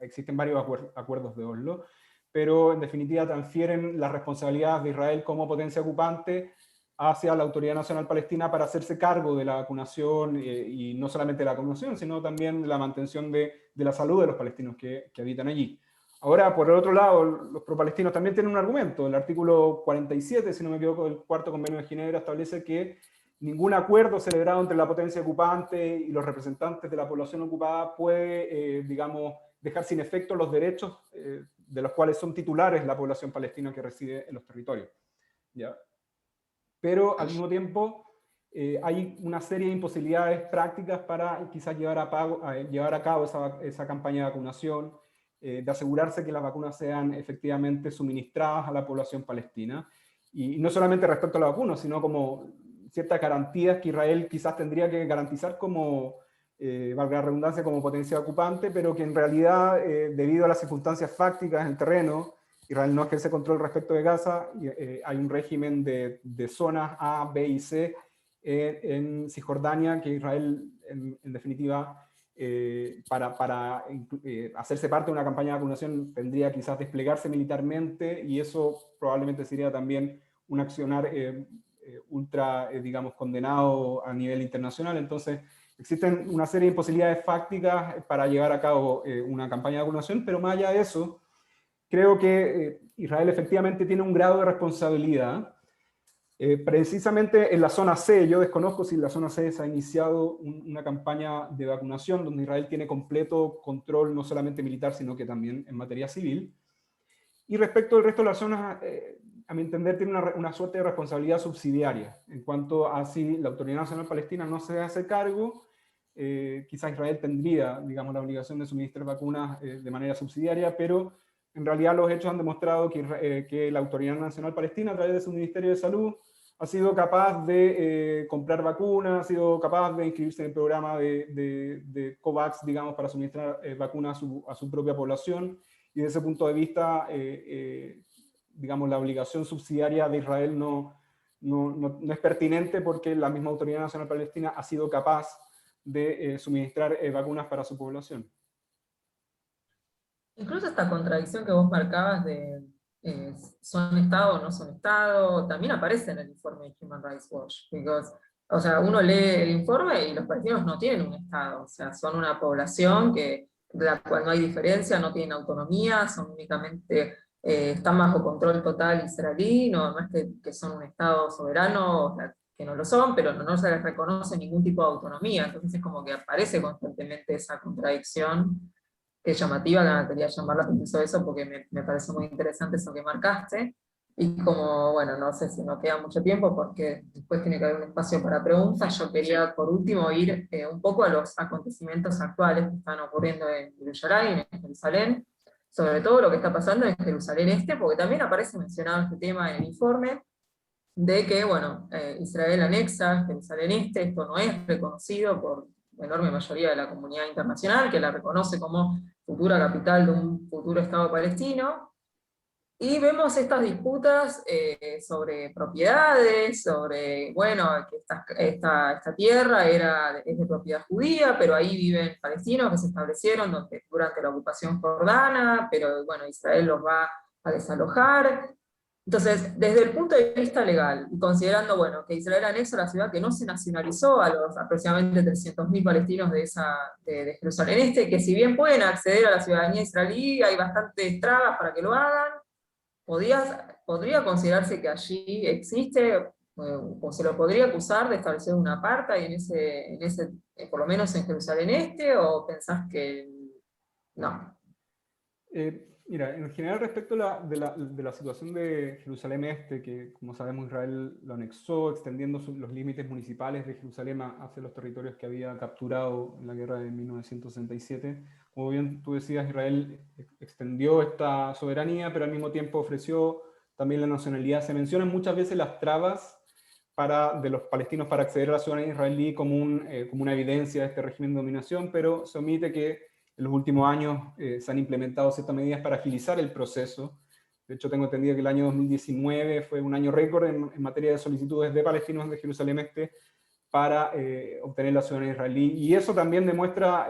existen varios acuerdos de Oslo, pero en definitiva transfieren las responsabilidades de Israel como potencia ocupante hacia la Autoridad Nacional Palestina para hacerse cargo de la vacunación, y no solamente de la vacunación, sino también de la mantención de la salud de los palestinos que habitan allí. Ahora, por el otro lado, los pro-palestinos también tienen un argumento. El artículo 47, si no me equivoco, del Cuarto Convenio de Ginebra establece que ningún acuerdo celebrado entre la potencia ocupante y los representantes de la población ocupada puede, digamos, dejar sin efecto los derechos de los cuales son titulares la población palestina que reside en los territorios. ¿Ya? Pero al mismo tiempo hay una serie de imposibilidades prácticas para quizás llevar a cabo esa campaña de vacunación, de asegurarse que las vacunas sean efectivamente suministradas a la población palestina. Y no solamente respecto a la vacuna, sino como ciertas garantías que Israel quizás tendría que garantizar como, valga la redundancia, como potencia ocupante, pero que en realidad, debido a las circunstancias fácticas en el terreno, Israel no ejerce control respecto de Gaza, hay un régimen de zonas A, B y C en Cisjordania que Israel, en definitiva, para hacerse parte de una campaña de vacunación tendría quizás desplegarse militarmente, y eso probablemente sería también un accionar ultra, digamos, condenado a nivel internacional. Entonces, existen una serie de imposibilidades fácticas para llevar a cabo una campaña de vacunación, pero más allá de eso, creo que Israel efectivamente tiene un grado de responsabilidad. Precisamente en la zona C, yo desconozco si en la zona C se ha iniciado una campaña de vacunación donde Israel tiene completo control, no solamente militar, sino que también en materia civil. Y respecto al resto de las zonas, a mi entender, tiene una suerte de responsabilidad subsidiaria, en cuanto a si la Autoridad Nacional Palestina no se hace cargo, quizás Israel tendría, digamos, la obligación de suministrar vacunas de manera subsidiaria, pero en realidad los hechos han demostrado que la Autoridad Nacional Palestina, a través de su Ministerio de Salud, ha sido capaz de comprar vacunas, ha sido capaz de inscribirse en el programa de COVAX, digamos, para suministrar vacunas a su propia población. Y desde ese punto de vista, digamos, la obligación subsidiaria de Israel no es pertinente, porque la misma Autoridad Nacional Palestina ha sido capaz de suministrar vacunas para su población. Incluso esta contradicción que vos marcabas de son Estado o no son Estado, también aparece en el informe de Human Rights Watch. O sea, uno lee el informe y los palestinos no tienen un Estado, o sea, son una población de la cual no hay diferencia, no tienen autonomía, son únicamente, están bajo control total israelí, no es que son un Estado soberano, o sea, que no lo son, pero no se les reconoce ningún tipo de autonomía. Entonces es como que aparece constantemente esa contradicción, que es llamativa, que quería llamar la atención de eso porque me parece muy interesante eso que marcaste. Y como, bueno, no sé si nos queda mucho tiempo porque después tiene que haber un espacio para preguntas, yo quería por último ir un poco a los acontecimientos actuales que están ocurriendo en Jerusalén, en Jerusalén, sobre todo lo que está pasando en Jerusalén Este, porque también aparece mencionado este tema en el informe, de que, bueno, Israel anexa Jerusalén Este, esto no es reconocido por la enorme mayoría de la comunidad internacional, que la reconoce como futura capital de un futuro Estado palestino, y vemos estas disputas sobre propiedades, sobre, bueno, que esta tierra es de propiedad judía, pero ahí viven palestinos que se establecieron durante la ocupación jordana, pero bueno, Israel los va a desalojar. Entonces, desde el punto de vista legal, y considerando, bueno, que Israel anexa la ciudad, que no se nacionalizó a los aproximadamente 300.000 palestinos de Jerusalén Este, que si bien pueden acceder a la ciudadanía israelí, hay bastantes trabas para que lo hagan, podría considerarse que allí existe, o se lo podría acusar de establecer una apartheid por lo menos en Jerusalén Este, o pensás que no? Mira, en general respecto de la situación de Jerusalén Este, que como sabemos Israel lo anexó, extendiendo los límites municipales de Jerusalén hacia los territorios que había capturado en la guerra de 1967, como bien tú decías, Israel extendió esta soberanía, pero al mismo tiempo ofreció también la nacionalidad. Se mencionan muchas veces las trabas de los palestinos para acceder a la ciudadanía israelí como una evidencia de este régimen de dominación, pero se omite que en los últimos años se han implementado ciertas medidas para agilizar el proceso. De hecho, tengo entendido que el año 2019 fue un año récord en materia de solicitudes de palestinos de Jerusalén Este para obtener la ciudadanía israelí. Y eso también demuestra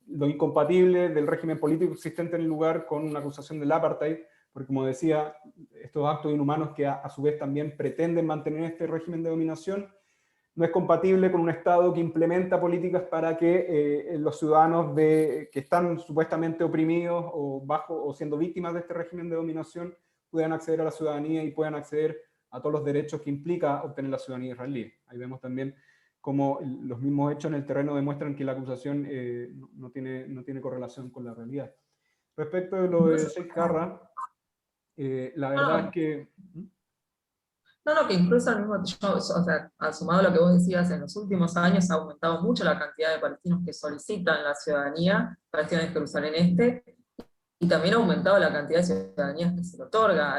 lo incompatible del régimen político existente en el lugar con una acusación del apartheid, porque como decía, estos actos inhumanos que a su vez también pretenden mantener este régimen de dominación, no es compatible con un Estado que implementa políticas para que los ciudadanos que están supuestamente oprimidos o siendo víctimas de este régimen de dominación puedan acceder a la ciudadanía y puedan acceder a todos los derechos que implica obtener la ciudadanía israelí. Ahí vemos también cómo los mismos hechos en el terreno demuestran que la acusación no tiene correlación con la realidad. Respecto de lo de Sheikh Jarrah, la verdad es que... No, que incluso al mismo tiempo, o sea, sumado a lo que vos decías, en los últimos años ha aumentado mucho la cantidad de palestinos que solicitan la ciudadanía palestina de Jerusalén Este, y también ha aumentado la cantidad de ciudadanías que se le otorga,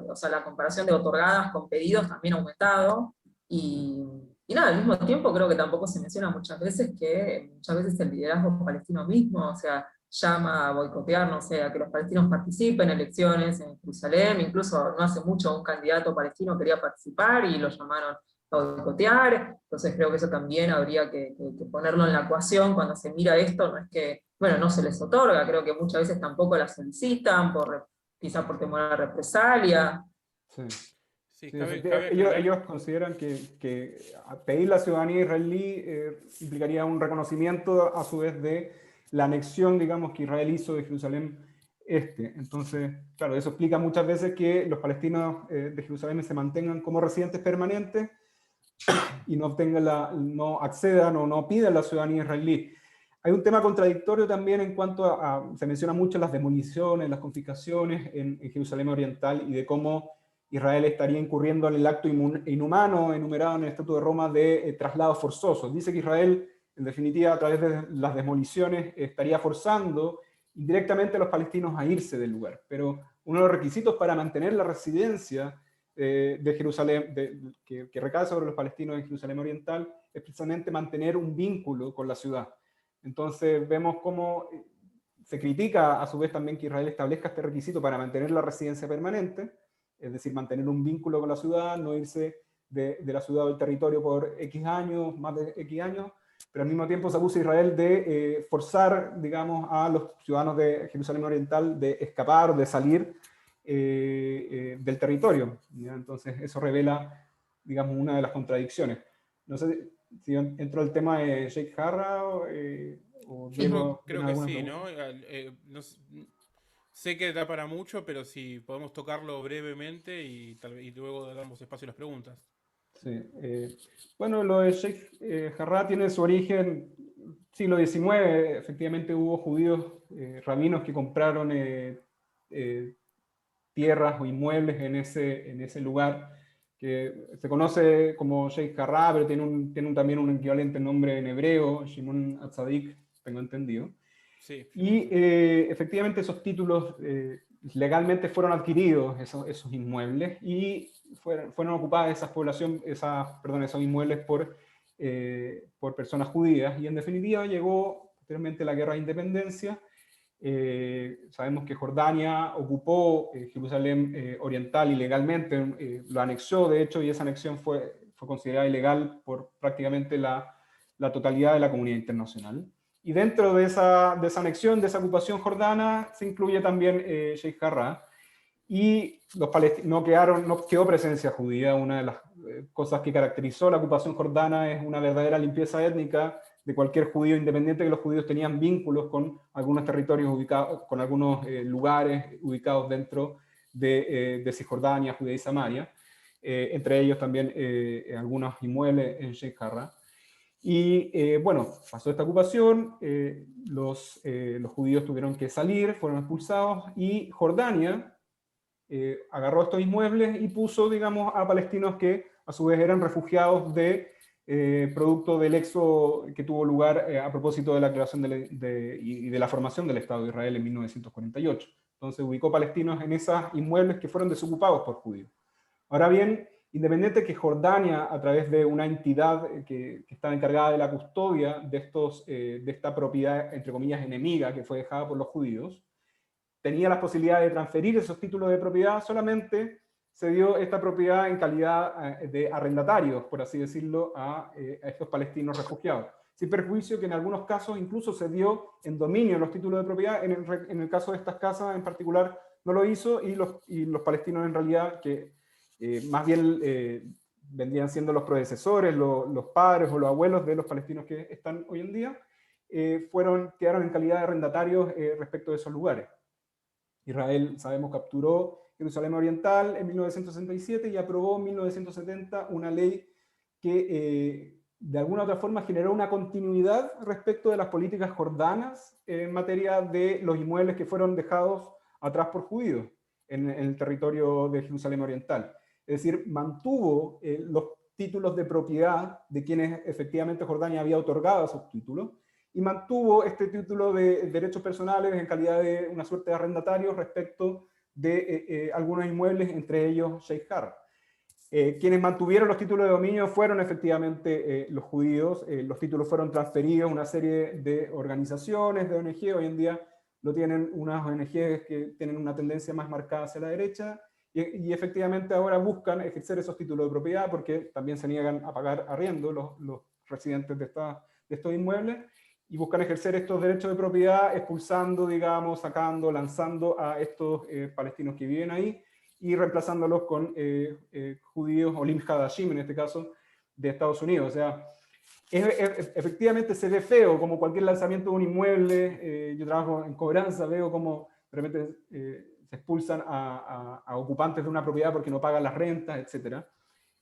o sea, la comparación de otorgadas con pedidos también ha aumentado, y nada, al mismo tiempo creo que tampoco se menciona muchas veces que muchas veces el liderazgo palestino mismo, o sea, llama a boicotear, no sé, a que los palestinos participen en elecciones en Jerusalén, incluso no hace mucho un candidato palestino quería participar y lo llamaron a boicotear, entonces creo que eso también habría que ponerlo en la ecuación cuando se mira esto, no es que, bueno, no se les otorga, creo que muchas veces tampoco la solicitan, quizá por temor a la represalia. Sí. Sí, Sí, cabe ellos consideran que pedir la ciudadanía israelí implicaría un reconocimiento a su vez de la anexión, digamos, que Israel hizo de Jerusalén Este. Entonces, claro, eso explica muchas veces que los palestinos de Jerusalén se mantengan como residentes permanentes y no accedan o no pidan la ciudadanía israelí. Hay un tema contradictorio también en cuanto se menciona mucho las demoliciones, las confiscaciones en Jerusalén Oriental y de cómo Israel estaría incurriendo en el acto inhumano enumerado en el Estatuto de Roma de traslados forzosos. Dice que Israel, en definitiva, a través de las demoliciones, estaría forzando indirectamente a los palestinos a irse del lugar. Pero uno de los requisitos para mantener la residencia de Jerusalén, que recae sobre los palestinos en Jerusalén Oriental, es precisamente mantener un vínculo con la ciudad. Entonces vemos cómo se critica a su vez también que Israel establezca este requisito para mantener la residencia permanente, es decir, mantener un vínculo con la ciudad, no irse de la ciudad o del territorio por X años, más de X años, pero al mismo tiempo se acusa a Israel de forzar, digamos, a los ciudadanos de Jerusalén Oriental de escapar o de salir del territorio. ¿Ya? Entonces eso revela, digamos, una de las contradicciones. No sé si entro al tema de Sheikh Jarrah o Diego. Creo que sí, ¿no? Sé que da para mucho, pero si podemos tocarlo brevemente y luego damos espacio a las preguntas. Sí. Bueno, lo de Sheikh Jarrah tiene su origen siglo XIX. Efectivamente hubo judíos rabinos que compraron tierras o inmuebles en ese lugar, que se conoce como Sheikh Jarrah, pero tiene también un equivalente nombre en hebreo, Shimon Atzadik, tengo entendido. Sí. Y efectivamente esos títulos legalmente fueron adquiridos, esos inmuebles, y fueron ocupadas esos inmuebles por personas judías, y en definitiva llegó posteriormente la Guerra de Independencia. Sabemos que Jordania ocupó Jerusalén Oriental ilegalmente, lo anexó de hecho, y esa anexión fue considerada ilegal por prácticamente la totalidad de la comunidad internacional. Y dentro de esa anexión, de esa ocupación jordana, se incluye también Sheikh Jarrah. y no quedó presencia judía. Una de las cosas que caracterizó la ocupación jordana es una verdadera limpieza étnica de cualquier judío, independiente que los judíos tenían vínculos con algunos territorios ubicados, con algunos lugares ubicados dentro de Cisjordania, Judea y Samaria, entre ellos también algunos inmuebles en Sheikh Jarrah. Y bueno, pasó esta ocupación, los judíos tuvieron que salir, fueron expulsados, y Jordania agarró estos inmuebles y puso, digamos, a palestinos que a su vez eran refugiados producto del éxodo que tuvo lugar a propósito de la creación y de la formación del Estado de Israel en 1948. Entonces ubicó palestinos en esos inmuebles que fueron desocupados por judíos. Ahora bien, independiente que Jordania, a través de una entidad que estaba encargada de la custodia de esta propiedad, entre comillas, enemiga, que fue dejada por los judíos, tenía la posibilidad de transferir esos títulos de propiedad, solamente se dio esta propiedad en calidad de arrendatarios, por así decirlo, a estos palestinos refugiados. Sin perjuicio que en algunos casos incluso se dio en dominio los títulos de propiedad. En el caso de estas casas en particular no lo hizo, y los palestinos en realidad, que más bien vendrían siendo los predecesores, los padres o los abuelos de los palestinos que están hoy en día, quedaron en calidad de arrendatarios respecto de esos lugares. Israel, sabemos, capturó Jerusalén Oriental en 1967 y aprobó en 1970 una ley que de alguna u otra forma generó una continuidad respecto de las políticas jordanas en materia de los inmuebles que fueron dejados atrás por judíos en el territorio de Jerusalén Oriental. Es decir, mantuvo los títulos de propiedad de quienes efectivamente Jordania había otorgado esos títulos, y mantuvo este título de derechos personales en calidad de una suerte de arrendatario respecto de algunos inmuebles, entre ellos Sheikh Jarrah. Quienes mantuvieron los títulos de dominio fueron efectivamente los judíos. Los títulos fueron transferidos a una serie de organizaciones, de ONG. Hoy en día lo tienen unas ONGs que tienen una tendencia más marcada hacia la derecha, y efectivamente ahora buscan ejercer esos títulos de propiedad, porque también se niegan a pagar arriendo los residentes de estos inmuebles, y buscan ejercer estos derechos de propiedad expulsando, digamos, sacando, lanzando a estos palestinos que viven ahí, y reemplazándolos con judíos, Olim Hadashim en este caso, de Estados Unidos. O sea, efectivamente se ve feo como cualquier lanzamiento de un inmueble. Yo trabajo en cobranza, veo como de repente se expulsan a ocupantes de una propiedad porque no pagan las rentas, etc.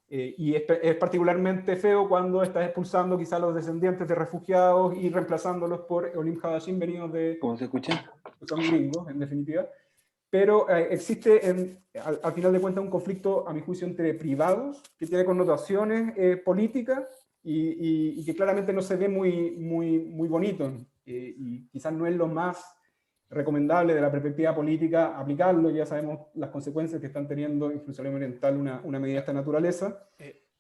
Y es particularmente feo cuando estás expulsando quizá a los descendientes de refugiados y reemplazándolos por Olim Hadashim venidos de... ¿Cómo se escucha? Son gringos, en definitiva. Pero existe, al final de cuentas, un conflicto, a mi juicio, entre privados, que tiene connotaciones políticas y que claramente no se ve muy bonito. Y quizás no es lo más recomendable de la perspectiva política aplicarlo. Ya sabemos las consecuencias que están teniendo en Jerusalén Oriental una medida de esta naturaleza.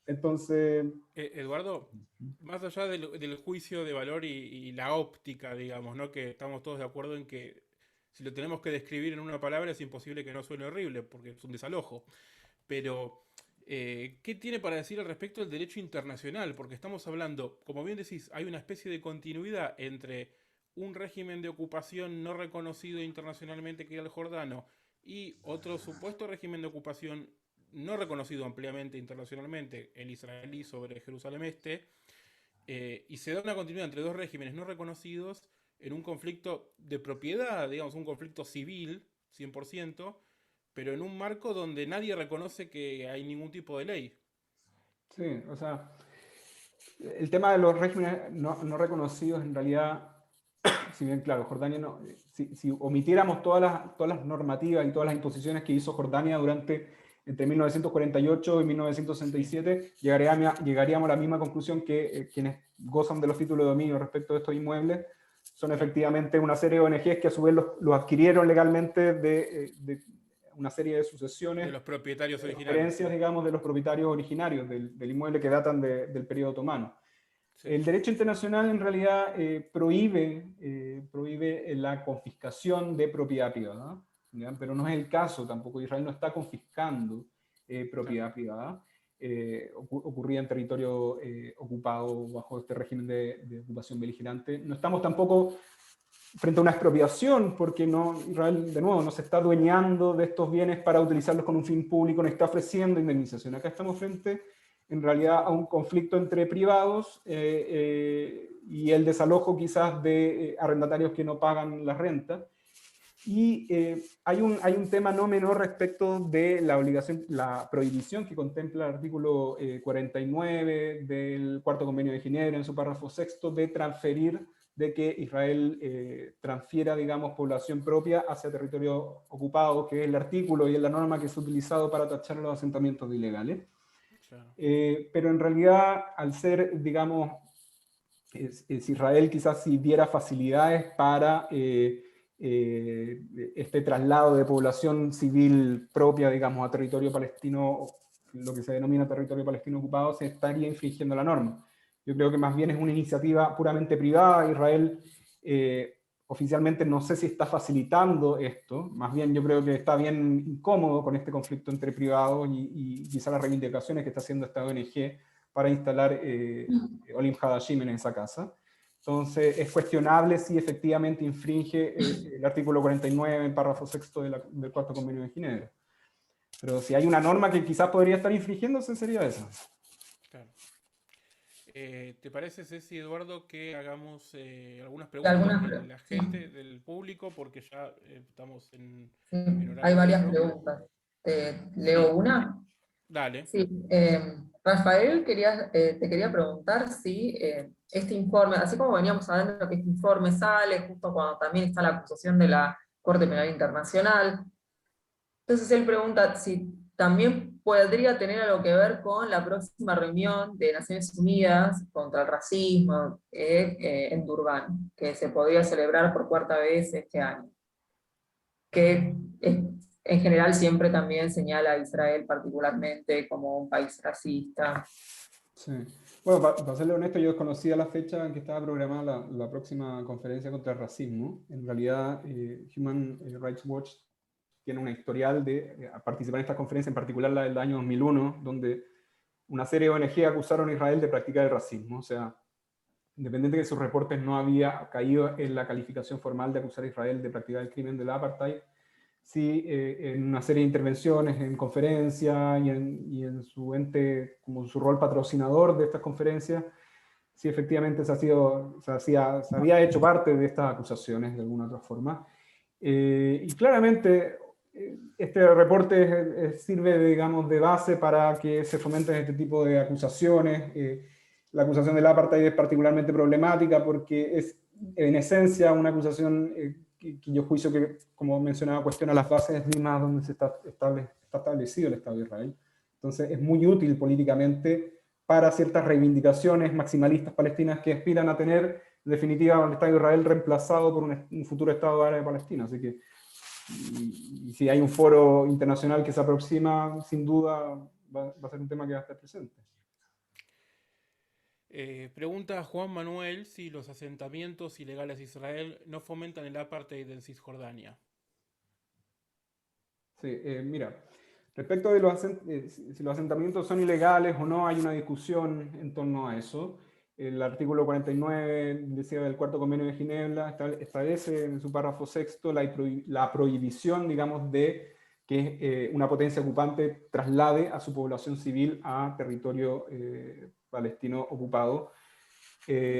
Entonces... Eduardo, más allá del juicio de valor y la óptica, digamos, ¿no? Que estamos todos de acuerdo en que si lo tenemos que describir en una palabra es imposible que no suene horrible, porque es un desalojo. Pero, ¿qué tiene para decir al respecto del derecho internacional? Porque estamos hablando, como bien decís, hay una especie de continuidad entre un régimen de ocupación no reconocido internacionalmente, que era el jordano, y otro supuesto régimen de ocupación no reconocido ampliamente internacionalmente, el israelí sobre Jerusalén Este, y se da una continuidad entre dos regímenes no reconocidos en un conflicto de propiedad, digamos, un conflicto civil, 100%, pero en un marco donde nadie reconoce que hay ningún tipo de ley. Sí, o sea, el tema de los regímenes no reconocidos, en realidad, si bien, claro, Jordania no, si omitiéramos todas las normativas y todas las imposiciones que hizo Jordania entre 1948 y 1967, llegaríamos a la misma conclusión que quienes gozan de los títulos de dominio respecto de estos inmuebles son efectivamente una serie de ONGs que a su vez los adquirieron legalmente de una serie de sucesiones. De los propietarios originarios. Herencias, digamos, de los propietarios originarios del inmueble que datan del periodo otomano. Sí. El derecho internacional en realidad prohíbe la confiscación de propiedad privada, ¿ya? Pero no es el caso tampoco. Israel no está confiscando propiedad privada. Ocurría en territorio ocupado bajo este régimen de ocupación beligerante. No estamos tampoco frente a una expropiación, porque Israel, de nuevo, no se está adueñando de estos bienes para utilizarlos con un fin público, no está ofreciendo indemnización. Acá estamos frente, en realidad, a un conflicto entre privados y el desalojo quizás de arrendatarios que no pagan la renta. Y hay un tema no menor respecto de la obligación, la prohibición que contempla el artículo 49 del Cuarto Convenio de Ginebra en su párrafo sexto de transferir, de que Israel transfiera, digamos, población propia hacia territorio ocupado, que es el artículo y es la norma que es utilizado para tachar los asentamientos de ilegales. Claro. Pero en realidad, al ser, digamos, es Israel quizás si diera facilidades para este traslado de población civil propia, digamos, a territorio palestino, lo que se denomina territorio palestino ocupado, se estaría infringiendo la norma. Yo creo que más bien es una iniciativa puramente privada. Israel oficialmente no sé si está facilitando esto, más bien yo creo que está bien incómodo con este conflicto entre privados y quizá las reivindicaciones que está haciendo esta ONG para instalar Olim Hadashim en esa casa. Entonces, es cuestionable si efectivamente infringe el artículo 49, en párrafo sexto del Cuarto Convenio de Ginebra. Pero si hay una norma que quizás podría estar infringiéndose, sería esa. Claro. ¿Te parece, Ceci, Eduardo, que hagamos algunas preguntas de la gente, del público? Porque ya estamos en horario. Hay varias preguntas. ¿Leo una? Dale. Sí, Rafael, te quería preguntar si este informe, así como veníamos hablando que este informe sale justo cuando también está la acusación de la Corte Penal Internacional, entonces él pregunta si también podría tener algo que ver con la próxima reunión de Naciones Unidas contra el racismo en Durban, que se podría celebrar por cuarta vez este año, que en general siempre también señala a Israel particularmente como un país racista. Sí. Bueno, para serle honesto, yo desconocía la fecha en que estaba programada la próxima conferencia contra el racismo. En realidad, Human Rights Watch tiene una historial de participar en esta conferencia, en particular la del año 2001, donde una serie de ONG acusaron a Israel de practicar el racismo. O sea, independiente de que sus reportes no había caído en la calificación formal de acusar a Israel de practicar el crimen del apartheid, sí, en una serie de intervenciones, en conferencias y en su ente, como su rol patrocinador de estas conferencias, sí efectivamente se había hecho parte de estas acusaciones de alguna otra forma. Y claramente este reporte sirve, digamos, de base para que se fomenten este tipo de acusaciones. La acusación del apartheid es particularmente problemática porque es en esencia una acusación que yo juicio que, como mencionaba, cuestiona las bases mismas donde está establecido el Estado de Israel. Entonces es muy útil políticamente para ciertas reivindicaciones maximalistas palestinas que aspiran a tener, en definitiva, el Estado de Israel reemplazado por un futuro Estado árabe palestino. Así que, y si hay un foro internacional que se aproxima, sin duda va a ser un tema que va a estar presente. Pregunta Juan Manuel si los asentamientos ilegales de Israel no fomentan el apartheid en Cisjordania. Sí, mira, respecto de si los asentamientos son ilegales o no, hay una discusión en torno a eso. El artículo 49 decía del Cuarto Convenio de Ginebra establece en su párrafo sexto la prohibición, digamos, de que una potencia ocupante traslade a su población civil a territorio palestino ocupado.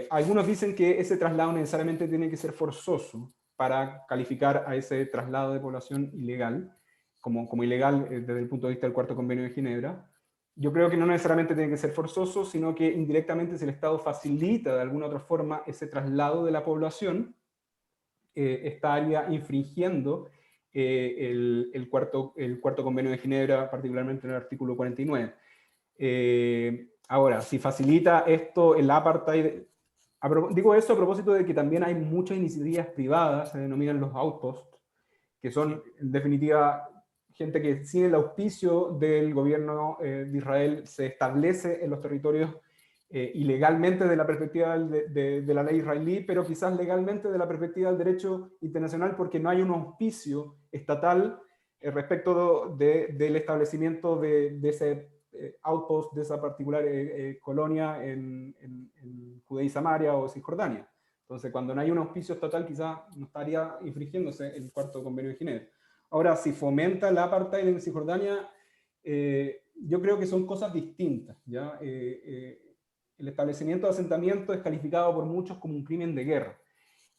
Algunos dicen que ese traslado necesariamente tiene que ser forzoso para calificar a ese traslado de población ilegal, como ilegal desde el punto de vista del Cuarto Convenio de Ginebra. Yo creo que no necesariamente tiene que ser forzoso, sino que indirectamente si el Estado facilita de alguna otra forma ese traslado de la población, estaría infringiendo el cuarto Convenio de Ginebra, particularmente en el artículo 49. Ahora, si facilita esto el apartheid, digo eso a propósito de que también hay muchas iniciativas privadas, se denominan los outposts, que son en definitiva gente que sin el auspicio del gobierno de Israel se establece en los territorios ilegalmente de la perspectiva de la ley israelí, pero quizás legalmente de la perspectiva del derecho internacional, porque no hay un auspicio estatal respecto del establecimiento de ese outpost, de esa particular colonia en Judea y Samaria o Cisjordania. Entonces, cuando no hay un auspicio estatal, quizás no estaría infringiéndose el cuarto convenio de Ginebra. Ahora, si fomenta el apartheid en Cisjordania, yo creo que son cosas distintas, ¿ya? El establecimiento de asentamiento es calificado por muchos como un crimen de guerra.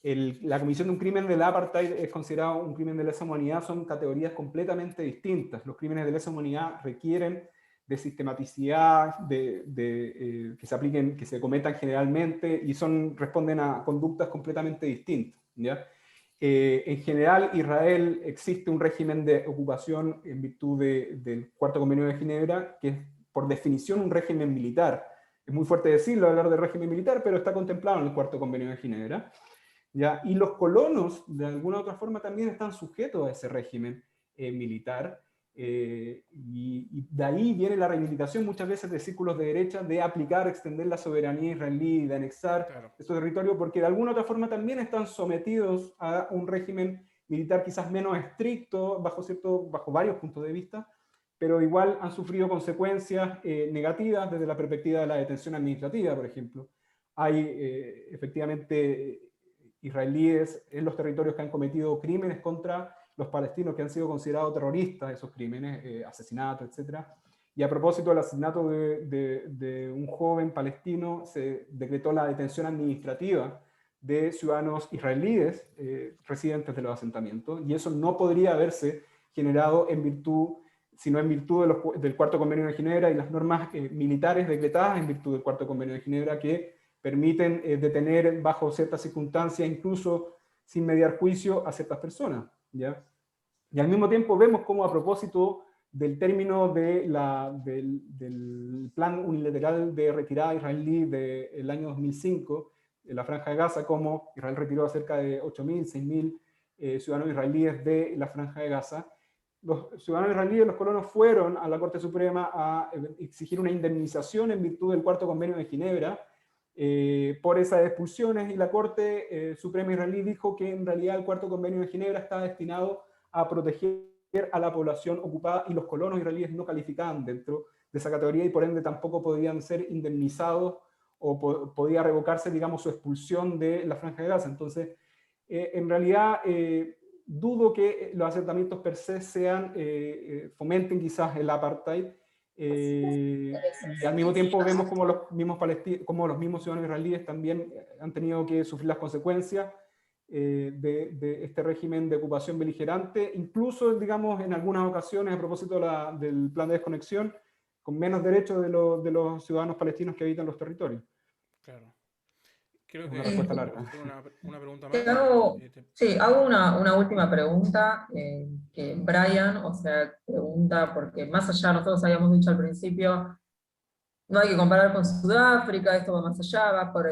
La comisión de un crimen del apartheid es considerado un crimen de lesa humanidad, son categorías completamente distintas. Los crímenes de lesa humanidad requieren de sistematicidad, que se apliquen, que se cometan generalmente, y responden a conductas completamente distintas, ¿ya? En general, Israel existe un régimen de ocupación en virtud del Cuarto Convenio de Ginebra, que es por definición un régimen militar. Es muy fuerte decirlo, hablar de régimen militar, pero está contemplado en el Cuarto Convenio de Ginebra, ¿ya? Y los colonos, de alguna u otra forma, también están sujetos a ese régimen militar, y de ahí viene la reivindicación muchas veces de círculos de derecha de aplicar, extender la soberanía israelí, de anexar estos territorios, porque de alguna u otra forma también están sometidos a un régimen militar quizás menos estricto, bajo varios puntos de vista, pero igual han sufrido consecuencias negativas desde la perspectiva de la detención administrativa, por ejemplo. Hay efectivamente israelíes en los territorios que han cometido crímenes contra los palestinos que han sido considerados terroristas, esos crímenes, asesinatos, etc. Y a propósito del asesinato de un joven palestino, se decretó la detención administrativa de ciudadanos israelíes residentes de los asentamientos, y eso no podría haberse generado sino en virtud del Cuarto Convenio de Ginebra y las normas militares decretadas en virtud del Cuarto Convenio de Ginebra, que permiten detener bajo ciertas circunstancias, incluso sin mediar juicio, a ciertas personas, ¿ya? Y al mismo tiempo vemos cómo, a propósito del término del plan unilateral de retirada israelí del año 2005, de la Franja de Gaza, como Israel retiró a cerca de 8.000, 6.000 ciudadanos israelíes de la Franja de Gaza, los ciudadanos israelíes, los colonos, fueron a la Corte Suprema a exigir una indemnización en virtud del Cuarto Convenio de Ginebra por esas expulsiones, y la Corte Suprema israelí dijo que en realidad el Cuarto Convenio de Ginebra estaba destinado a proteger a la población ocupada, y los colonos israelíes no calificaban dentro de esa categoría, y por ende tampoco podían ser indemnizados o podía revocarse, digamos, su expulsión de la Franja de Gaza. Entonces, en realidad, dudo que los asentamientos per se fomenten quizás el apartheid, y al mismo tiempo vemos como los mismos ciudadanos israelíes también han tenido que sufrir las consecuencias de este régimen de ocupación beligerante, incluso, digamos, en algunas ocasiones, a propósito del plan de desconexión, con menos derechos de los ciudadanos palestinos que habitan los territorios. Claro. Creo que una respuesta larga. Una pregunta más. Hago una última pregunta, que Brian, o sea, pregunta, porque más allá, nosotros habíamos dicho al principio, no hay que comparar con Sudáfrica, esto va más allá, va por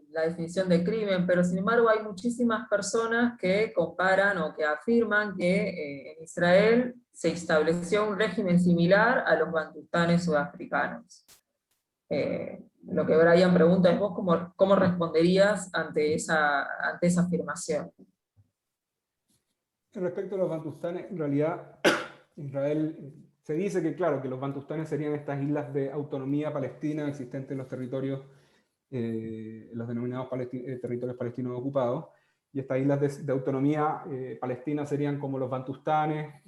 la definición de crimen, pero sin embargo hay muchísimas personas que comparan o que afirman que en Israel se estableció un régimen similar a los bantustanes sudafricanos. Lo que Brian pregunta es: ¿vos cómo responderías ante esa afirmación? Respecto a los bantustanes, en realidad Israel se dice que, claro, que los bantustanes serían estas islas de autonomía palestina existentes en los territorios, los denominados territorios palestinos ocupados, y estas islas de autonomía palestina serían como los bantustanes.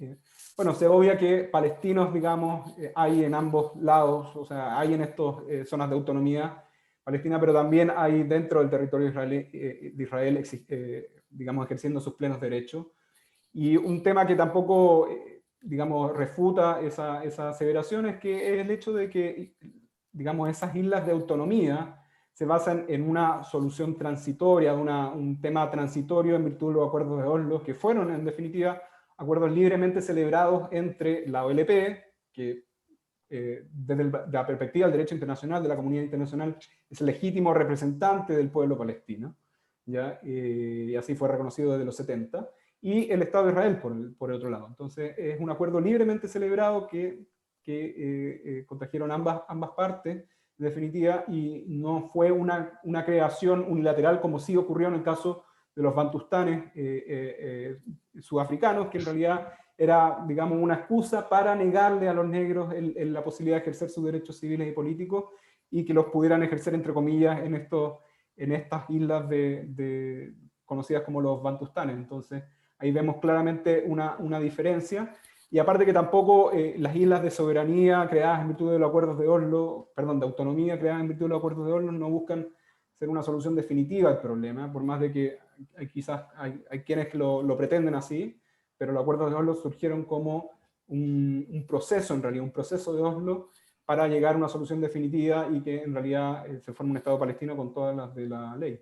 Bueno, se obvia que palestinos, digamos, hay en ambos lados, o sea, hay en estas zonas de autonomía palestina, pero también hay dentro del territorio de Israel, digamos, ejerciendo sus plenos derechos. Y un tema que tampoco, digamos, refuta esa aseveración es que es el hecho de que, digamos, esas islas de autonomía se basan en una solución transitoria, un tema transitorio en virtud de los acuerdos de Oslo, que fueron, en definitiva, acuerdos libremente celebrados entre la OLP, que desde la perspectiva del derecho internacional, de la comunidad internacional, es el legítimo representante del pueblo palestino, ¿ya? Y así fue reconocido desde los 70, y el Estado de Israel por el otro lado. Entonces es un acuerdo libremente celebrado que contrajeron ambas partes, en definitiva, y no fue una creación unilateral como sí ocurrió en el caso de los bantustanes sudafricanos, que en realidad era, digamos, una excusa para negarle a los negros la posibilidad de ejercer sus derechos civiles y políticos, y que los pudieran ejercer, entre comillas, en en estas islas conocidas como los Bantustanes. Entonces, ahí vemos claramente una diferencia. Y aparte que tampoco las islas de soberanía creadas en virtud de los acuerdos de Oslo, perdón, de autonomía creadas en virtud de los acuerdos de Oslo, no buscan ser una solución definitiva al problema, por más de que quizás hay quienes lo pretenden así, pero los acuerdos de Oslo surgieron como un proceso, en realidad, un proceso de Oslo para llegar a una solución definitiva y que en realidad se forme un Estado palestino con todas las de la ley.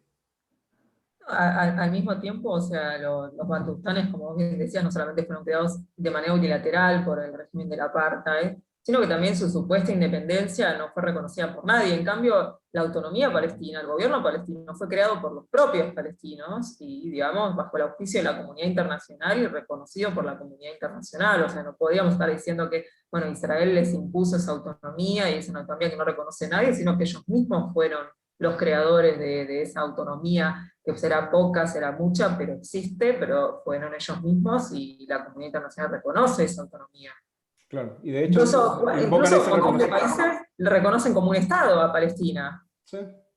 Al mismo tiempo, o sea, los bantustanes, como bien decías, no solamente fueron creados de manera unilateral por el régimen del apartheid, sino que también su supuesta independencia no fue reconocida por nadie. En cambio, la autonomía palestina, el gobierno palestino, fue creado por los propios palestinos y, digamos, bajo el auspicio de la comunidad internacional y reconocido por la comunidad internacional. O sea, no podríamos estar diciendo que, bueno, Israel les impuso esa autonomía y es una autonomía que no reconoce nadie, sino que ellos mismos fueron los creadores de esa autonomía, que será poca, será mucha, pero existe, pero fueron ellos mismos y la comunidad internacional reconoce esa autonomía. Claro, y de hecho Incluso un montón de países le reconocen como un Estado a Palestina. Sí,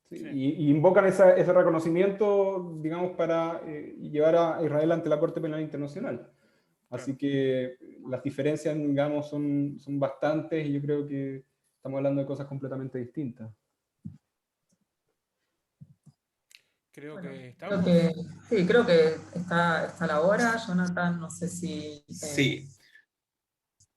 sí. Y invocan ese reconocimiento, digamos, para llevar a Israel ante la Corte Penal Internacional. Así que las diferencias, digamos, son bastantes y yo creo que estamos hablando de cosas completamente distintas. Creo que estamos. Sí, creo que está la hora, Jonathan, no sé si... Sí.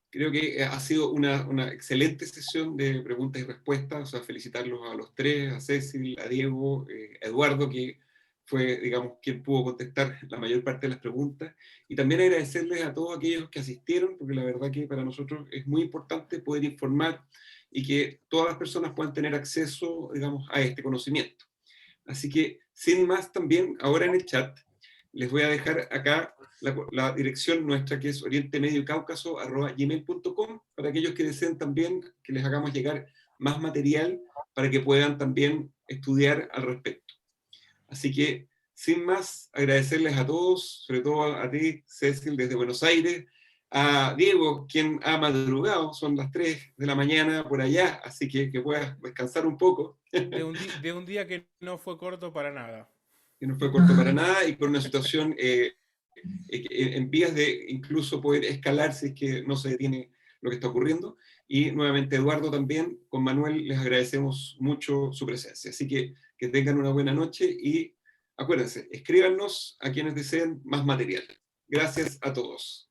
Creo que ha sido una excelente sesión de preguntas y respuestas, o sea, felicitarlos a los tres, a Cecil, a Diego, a Eduardo, que fue, digamos, quien pudo contestar la mayor parte de las preguntas, y también agradecerles a todos aquellos que asistieron, porque la verdad que para nosotros es muy importante poder informar y que todas las personas puedan tener acceso, digamos, a este conocimiento. Así que, sin más, también ahora en el chat les voy a dejar acá la dirección nuestra, que es orientemediocaucaso@gmail.com, para aquellos que deseen también que les hagamos llegar más material para que puedan también estudiar al respecto. Así que, sin más, agradecerles a todos, sobre todo a ti, Cecil, desde Buenos Aires, a Diego, quien ha madrugado, son las 3 de la mañana por allá, así que puedas descansar un poco. De un día que no fue corto para nada. Que no fue corto para nada, y con una situación en vías de incluso poder escalar si es que no se detiene lo que está ocurriendo. Y nuevamente Eduardo también, con Manuel les agradecemos mucho su presencia. Así que tengan una buena noche y acuérdense, escríbanos a quienes deseen más material. Gracias a todos.